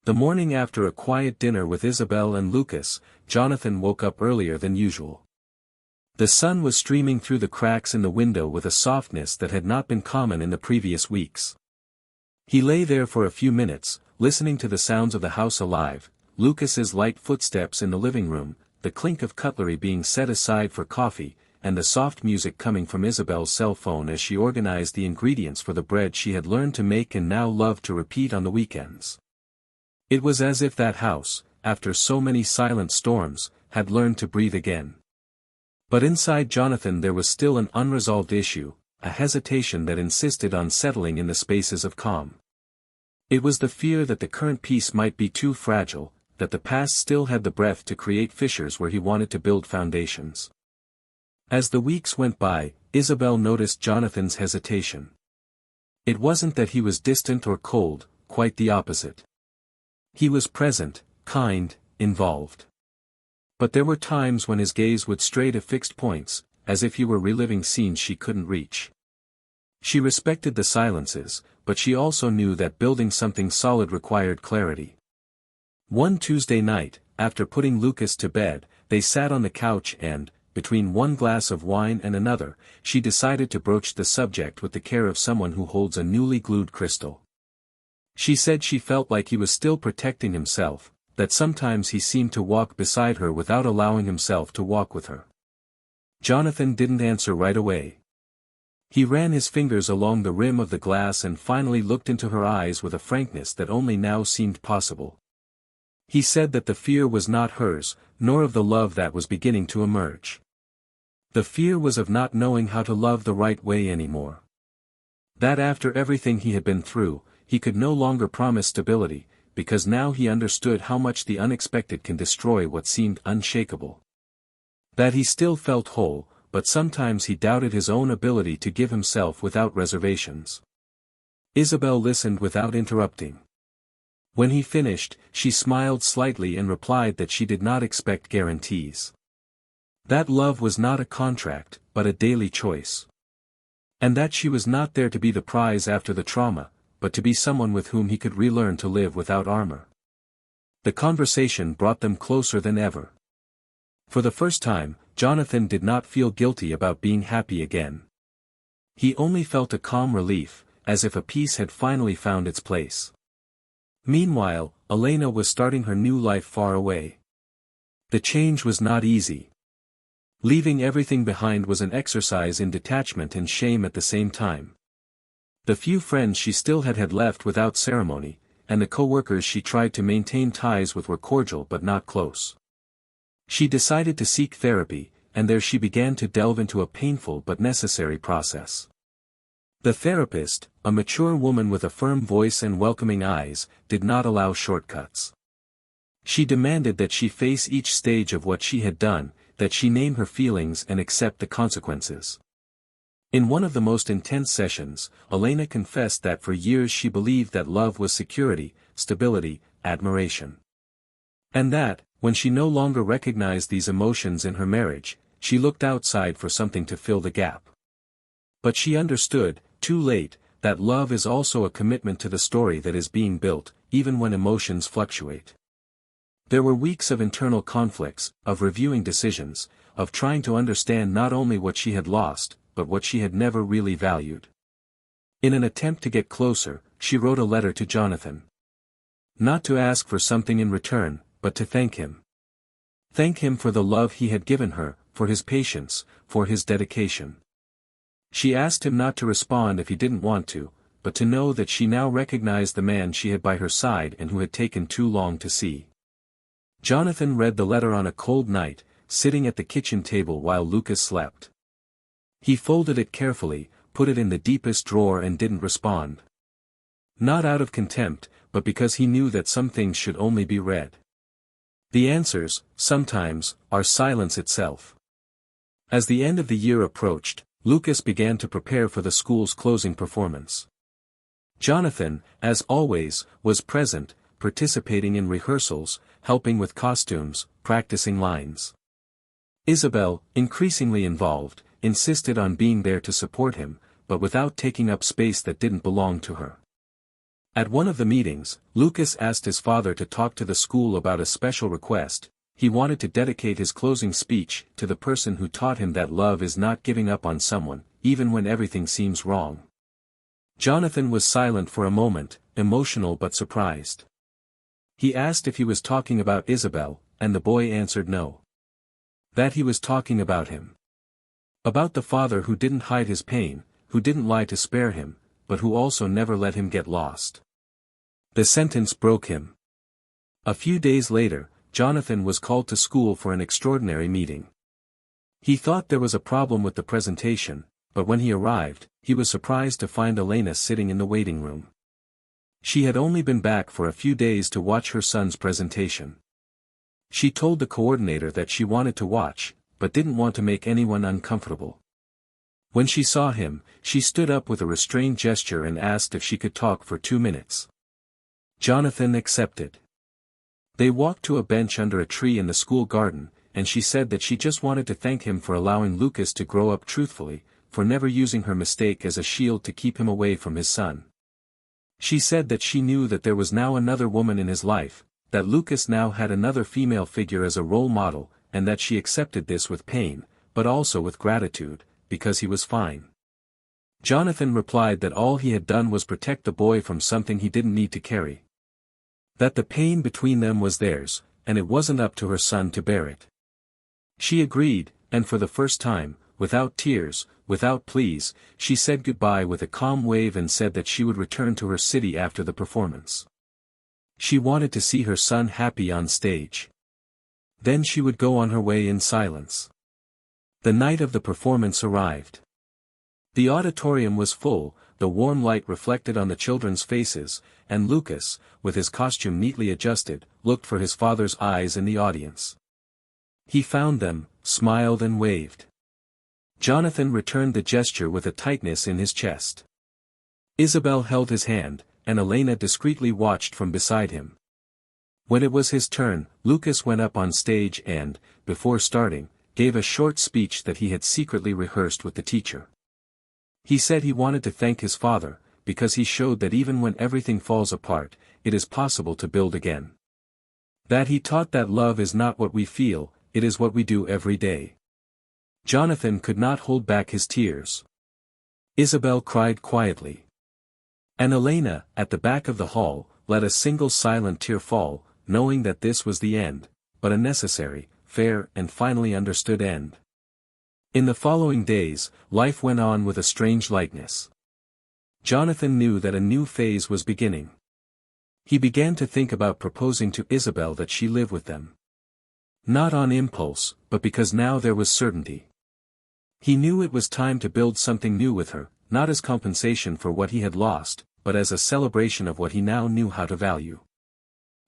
The morning after a quiet dinner with Isabel and Lucas, Jonathan woke up earlier than usual. The sun was streaming through the cracks in the window with a softness that had not been common in the previous weeks. He lay there for a few minutes, listening to the sounds of the house alive, Lucas's light footsteps in the living room, the clink of cutlery being set aside for coffee, and the soft music coming from Isabel's cell phone as she organized the ingredients for the bread she had learned to make and now loved to repeat on the weekends. It was as if that house, after so many silent storms, had learned to breathe again. But inside Jonathan there was still an unresolved issue, a hesitation that insisted on settling in the spaces of calm. It was the fear that the current peace might be too fragile, that the past still had the breath to create fissures where he wanted to build foundations. As the weeks went by, Isabel noticed Jonathan's hesitation. It wasn't that he was distant or cold, quite the opposite. He was present, kind, involved. But there were times when his gaze would stray to fixed points, as if he were reliving scenes she couldn't reach. She respected the silences, but she also knew that building something solid required clarity. One Tuesday night, after putting Lucas to bed, they sat on the couch and, between one glass of wine and another, she decided to broach the subject with the care of someone who holds a newly glued crystal. She said she felt like he was still protecting himself, that sometimes he seemed to walk beside her without allowing himself to walk with her. Jonathan didn't answer right away. He ran his fingers along the rim of the glass and finally looked into her eyes with a frankness that only now seemed possible. He said that the fear was not hers, nor of the love that was beginning to emerge. The fear was of not knowing how to love the right way anymore. That after everything he had been through, he could no longer promise stability, because now he understood how much the unexpected can destroy what seemed unshakable. That he still felt whole, but sometimes he doubted his own ability to give himself without reservations. Isabel listened without interrupting. When he finished, she smiled slightly and replied that she did not expect guarantees. That love was not a contract, but a daily choice. And that she was not there to be the prize after the trauma, but to be someone with whom he could relearn to live without armor. The conversation brought them closer than ever. For the first time, Jonathan did not feel guilty about being happy again. He only felt a calm relief, as if a peace had finally found its place. Meanwhile, Elena was starting her new life far away. The change was not easy. Leaving everything behind was an exercise in detachment and shame at the same time. The few friends she still had left without ceremony, and the co-workers she tried to maintain ties with were cordial but not close. She decided to seek therapy, and there she began to delve into a painful but necessary process. The therapist, a mature woman with a firm voice and welcoming eyes, did not allow shortcuts. She demanded that she face each stage of what she had done, that she name her feelings and accept the consequences. In one of the most intense sessions, Elena confessed that for years she believed that love was security, stability, admiration. And that, when she no longer recognized these emotions in her marriage, she looked outside for something to fill the gap. But she understood, too late, that love is also a commitment to the story that is being built, even when emotions fluctuate. There were weeks of internal conflicts, of reviewing decisions, of trying to understand not only what she had lost, but what she had never really valued. In an attempt to get closer, she wrote a letter to Jonathan. Not to ask for something in return, but to thank him. Thank him for the love he had given her, for his patience, for his dedication. She asked him not to respond if he didn't want to, but to know that she now recognized the man she had by her side and who had taken too long to see. Jonathan read the letter on a cold night, sitting at the kitchen table while Lucas slept. He folded it carefully, put it in the deepest drawer and didn't respond. Not out of contempt, but because he knew that some things should only be read. The answers, sometimes, are silence itself. As the end of the year approached, Lucas began to prepare for the school's closing performance. Jonathan, as always, was present, participating in rehearsals, helping with costumes, practicing lines. Isabel, increasingly involved, insisted on being there to support him, but without taking up space that didn't belong to her. At one of the meetings, Lucas asked his father to talk to the school about a special request. He wanted to dedicate his closing speech to the person who taught him that love is not giving up on someone, even when everything seems wrong. Jonathan was silent for a moment, emotional but surprised. He asked if he was talking about Isabel, and the boy answered no. That he was talking about him. About the father who didn't hide his pain, who didn't lie to spare him, but who also never let him get lost. The sentence broke him. A few days later, Jonathan was called to school for an extraordinary meeting. He thought there was a problem with the presentation, but when he arrived, he was surprised to find Elena sitting in the waiting room. She had only been back for a few days to watch her son's presentation. She told the coordinator that she wanted to watch, but didn't want to make anyone uncomfortable. When she saw him, she stood up with a restrained gesture and asked if she could talk for 2 minutes. Jonathan accepted. They walked to a bench under a tree in the school garden, and she said that she just wanted to thank him for allowing Lucas to grow up truthfully, for never using her mistake as a shield to keep him away from his son. She said that she knew that there was now another woman in his life, that Lucas now had another female figure as a role model, and that she accepted this with pain, but also with gratitude, because he was fine. Jonathan replied that all he had done was protect the boy from something he didn't need to carry. That the pain between them was theirs, and it wasn't up to her son to bear it. She agreed, and for the first time, without tears, without pleas, she said goodbye with a calm wave and said that she would return to her city after the performance. She wanted to see her son happy on stage. Then she would go on her way in silence. The night of the performance arrived. The auditorium was full, the warm light reflected on the children's faces, and Lucas, with his costume neatly adjusted, looked for his father's eyes in the audience. He found them, smiled and waved. Jonathan returned the gesture with a tightness in his chest. Isabel held his hand, and Elena discreetly watched from beside him. When it was his turn, Lucas went up on stage and, before starting, gave a short speech that he had secretly rehearsed with the teacher. He said he wanted to thank his father, because he showed that even when everything falls apart, it is possible to build again. That he taught that love is not what we feel, it is what we do every day. Jonathan could not hold back his tears. Isabel cried quietly. And Elena, at the back of the hall, let a single silent tear fall, knowing that this was the end, but a necessary, fair and finally understood end. In the following days, life went on with a strange lightness. Jonathan knew that a new phase was beginning. He began to think about proposing to Isabel that she live with them. Not on impulse, but because now there was certainty. He knew it was time to build something new with her, not as compensation for what he had lost, but as a celebration of what he now knew how to value.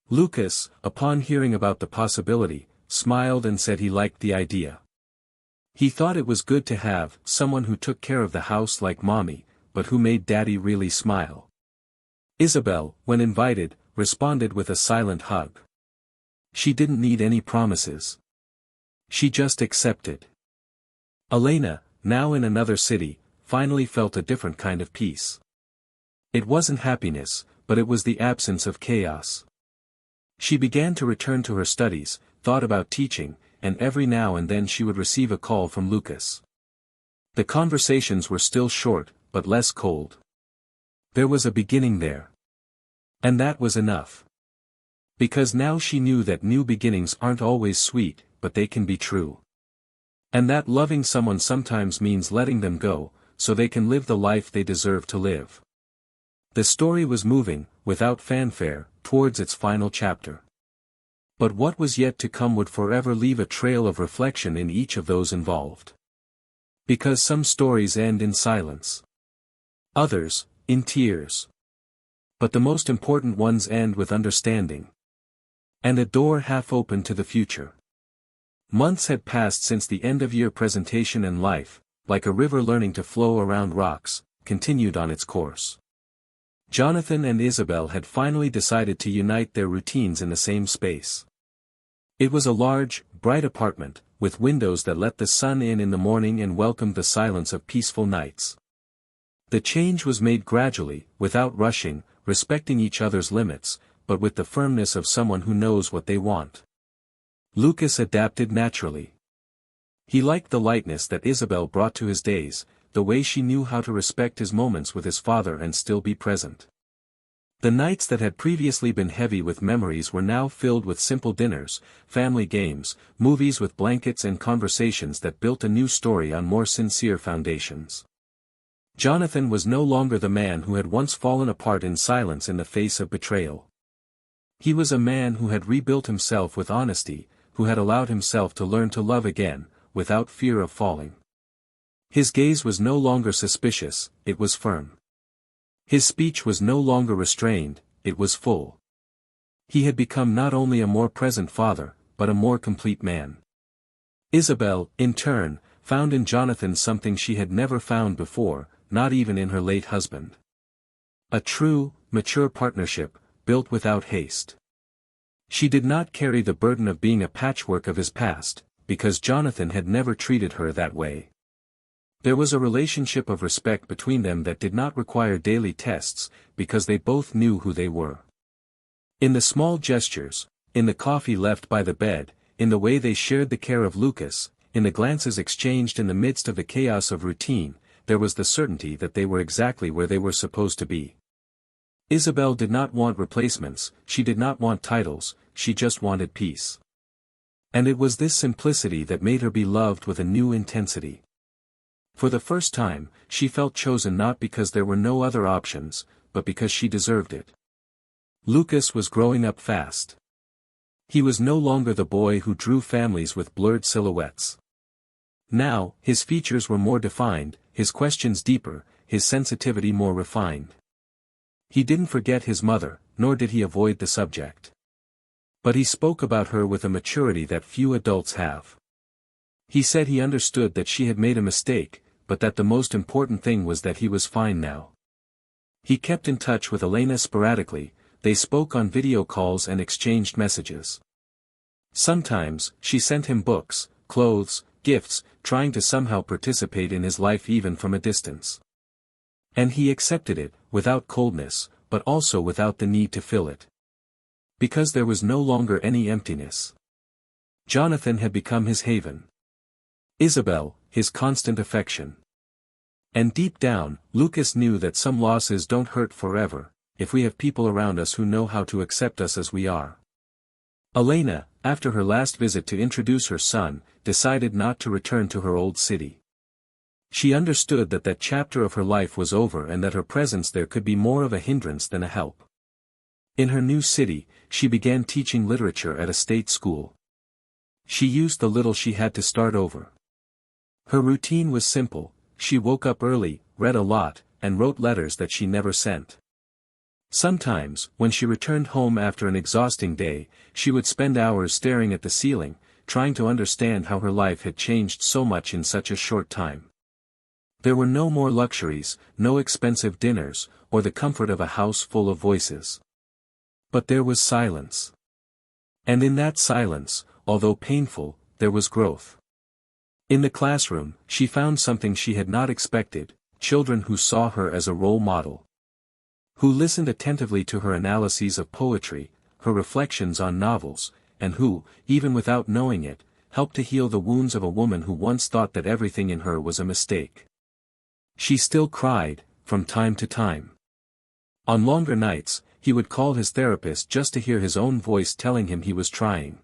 Lucas, upon hearing about the possibility, smiled and said he liked the idea. He thought it was good to have someone who took care of the house like mommy, but who made daddy really smile. Isabel, when invited, responded with a silent hug. She didn't need any promises. She just accepted. Elena, now in another city, finally felt a different kind of peace. It wasn't happiness, but it was the absence of chaos. She began to return to her studies, thought about teaching, and every now and then she would receive a call from Lucas. The conversations were still short, but less cold. There was a beginning there. And that was enough. Because now she knew that new beginnings aren't always sweet, but they can be true. And that loving someone sometimes means letting them go, so they can live the life they deserve to live. The story was moving, without fanfare, towards its final chapter. But what was yet to come would forever leave a trail of reflection in each of those involved. Because some stories end in silence. Others, in tears. But the most important ones end with understanding. And a door half open to the future. Months had passed since the end-of-year presentation, and life, like a river learning to flow around rocks, continued on its course. Jonathan and Isabel had finally decided to unite their routines in the same space. It was a large, bright apartment, with windows that let the sun in the morning and welcomed the silence of peaceful nights. The change was made gradually, without rushing, respecting each other's limits, but with the firmness of someone who knows what they want. Lucas adapted naturally. He liked the lightness that Isabel brought to his days, the way she knew how to respect his moments with his father and still be present. The nights that had previously been heavy with memories were now filled with simple dinners, family games, movies with blankets and conversations that built a new story on more sincere foundations. Jonathan was no longer the man who had once fallen apart in silence in the face of betrayal. He was a man who had rebuilt himself with honesty, who had allowed himself to learn to love again, without fear of falling. His gaze was no longer suspicious, it was firm. His speech was no longer restrained, it was full. He had become not only a more present father, but a more complete man. Isabel, in turn, found in Jonathan something she had never found before, not even in her late husband. A true, mature partnership, built without haste. She did not carry the burden of being a patchwork of his past, because Jonathan had never treated her that way. There was a relationship of respect between them that did not require daily tests, because they both knew who they were. In the small gestures, in the coffee left by the bed, in the way they shared the care of Lucas, in the glances exchanged in the midst of the chaos of routine, there was the certainty that they were exactly where they were supposed to be. Isabel did not want replacements, she did not want titles, she just wanted peace. And it was this simplicity that made her be loved with a new intensity. For the first time, she felt chosen not because there were no other options, but because she deserved it. Lucas was growing up fast. He was no longer the boy who drew families with blurred silhouettes. Now, his features were more defined, his questions deeper, his sensitivity more refined. He didn't forget his mother, nor did he avoid the subject. But he spoke about her with a maturity that few adults have. He said he understood that she had made a mistake, but that the most important thing was that he was fine now. He kept in touch with Elena sporadically, they spoke on video calls and exchanged messages. Sometimes, she sent him books, clothes, gifts, trying to somehow participate in his life even from a distance. And he accepted it, without coldness, but also without the need to fill it. Because there was no longer any emptiness. Jonathan had become his haven. Isabel, his constant affection. And deep down, Lucas knew that some losses don't hurt forever, if we have people around us who know how to accept us as we are. Elena, after her last visit to introduce her son, decided not to return to her old city. She understood that that chapter of her life was over and that her presence there could be more of a hindrance than a help. In her new city, she began teaching literature at a state school. She used the little she had to start over. Her routine was simple, she woke up early, read a lot, and wrote letters that she never sent. Sometimes, when she returned home after an exhausting day, she would spend hours staring at the ceiling, trying to understand how her life had changed so much in such a short time. There were no more luxuries, no expensive dinners, or the comfort of a house full of voices. But there was silence. And in that silence, although painful, there was growth. In the classroom, she found something she had not expected, children who saw her as a role model. Who listened attentively to her analyses of poetry, her reflections on novels, and who, even without knowing it, helped to heal the wounds of a woman who once thought that everything in her was a mistake. She still cried, from time to time. On longer nights, he would call his therapist just to hear his own voice telling him he was trying.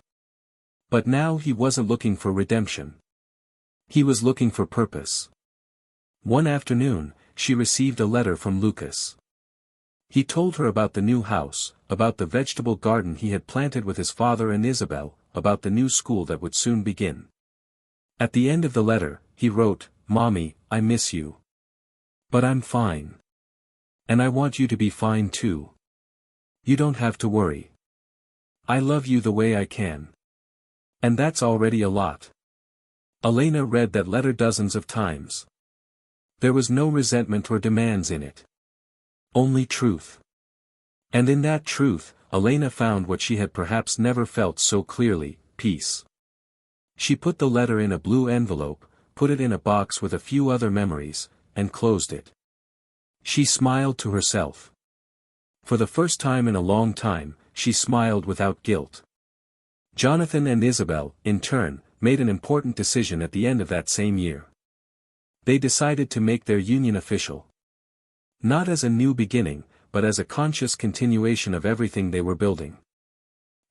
But now he wasn't looking for redemption. He was looking for purpose. One afternoon, she received a letter from Lucas. He told her about the new house, about the vegetable garden he had planted with his father and Isabel, about the new school that would soon begin. At the end of the letter, he wrote, "Mommy, I miss you. But I'm fine. And I want you to be fine too. You don't have to worry. I love you the way I can. And that's already a lot." Elena read that letter dozens of times. There was no resentment or demands in it. Only truth. And in that truth, Elena found what she had perhaps never felt so clearly, peace. She put the letter in a blue envelope, put it in a box with a few other memories, and closed it. She smiled to herself. For the first time in a long time, she smiled without guilt. Jonathan and Isabel, in turn, made an important decision at the end of that same year. They decided to make their union official. Not as a new beginning, but as a conscious continuation of everything they were building.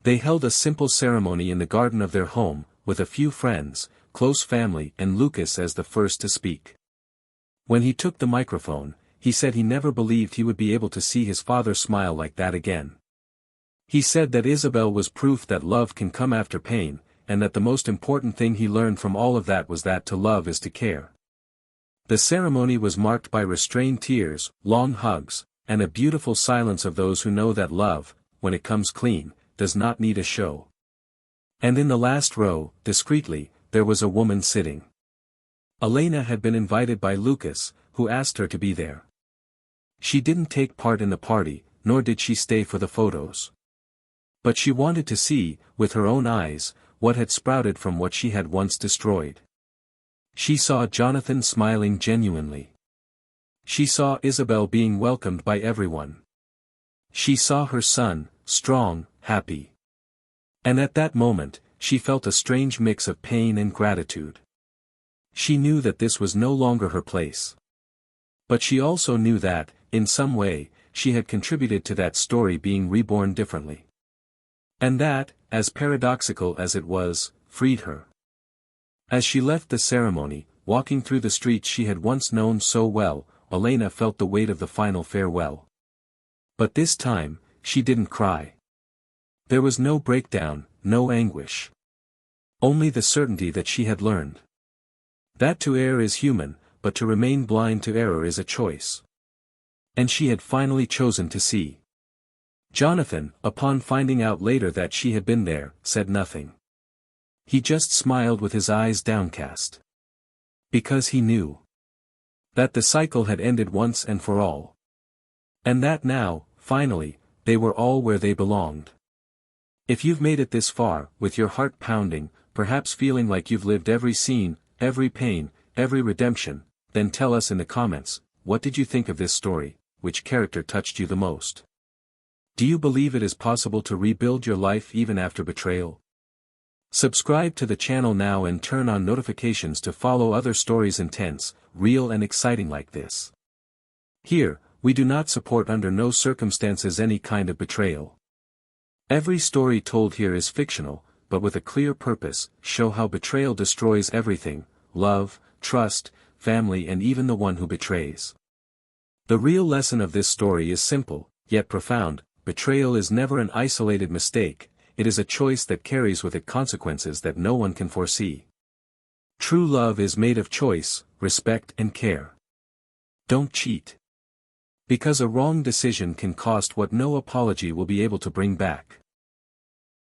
They held a simple ceremony in the garden of their home, with a few friends, close family and Lucas as the first to speak. When he took the microphone, he said he never believed he would be able to see his father smile like that again. He said that Isabel was proof that love can come after pain, and that the most important thing he learned from all of that was that to love is to care. The ceremony was marked by restrained tears, long hugs, and a beautiful silence of those who know that love, when it comes clean, does not need a show. And in the last row, discreetly, there was a woman sitting. Elena had been invited by Lucas, who asked her to be there. She didn't take part in the party, nor did she stay for the photos. But she wanted to see, with her own eyes, what had sprouted from what she had once destroyed. She saw Jonathan smiling genuinely. She saw Isabel being welcomed by everyone. She saw her son, strong, happy. And at that moment, she felt a strange mix of pain and gratitude. She knew that this was no longer her place. But she also knew that, in some way, she had contributed to that story being reborn differently. And that, as paradoxical as it was, freed her. As she left the ceremony, walking through the streets she had once known so well, Elena felt the weight of the final farewell. But this time, she didn't cry. There was no breakdown, no anguish. Only the certainty that she had learned. That to err is human, but to remain blind to error is a choice. And she had finally chosen to see. Jonathan, upon finding out later that she had been there, said nothing. He just smiled with his eyes downcast. Because he knew that the cycle had ended once and for all. And that now, finally, they were all where they belonged. If you've made it this far, with your heart pounding, perhaps feeling like you've lived every scene, every pain, every redemption, then tell us in the comments, what did you think of this story, which character touched you the most? Do you believe it is possible to rebuild your life even after betrayal? Subscribe to the channel now and turn on notifications to follow other stories intense, real and exciting like this. Here, we do not support under no circumstances any kind of betrayal. Every story told here is fictional, but with a clear purpose, show how betrayal destroys everything, love, trust, family and even the one who betrays. The real lesson of this story is simple, yet profound: betrayal is never an isolated mistake, it is a choice that carries with it consequences that no one can foresee. True love is made of choice, respect and care. Don't cheat. Because a wrong decision can cost what no apology will be able to bring back.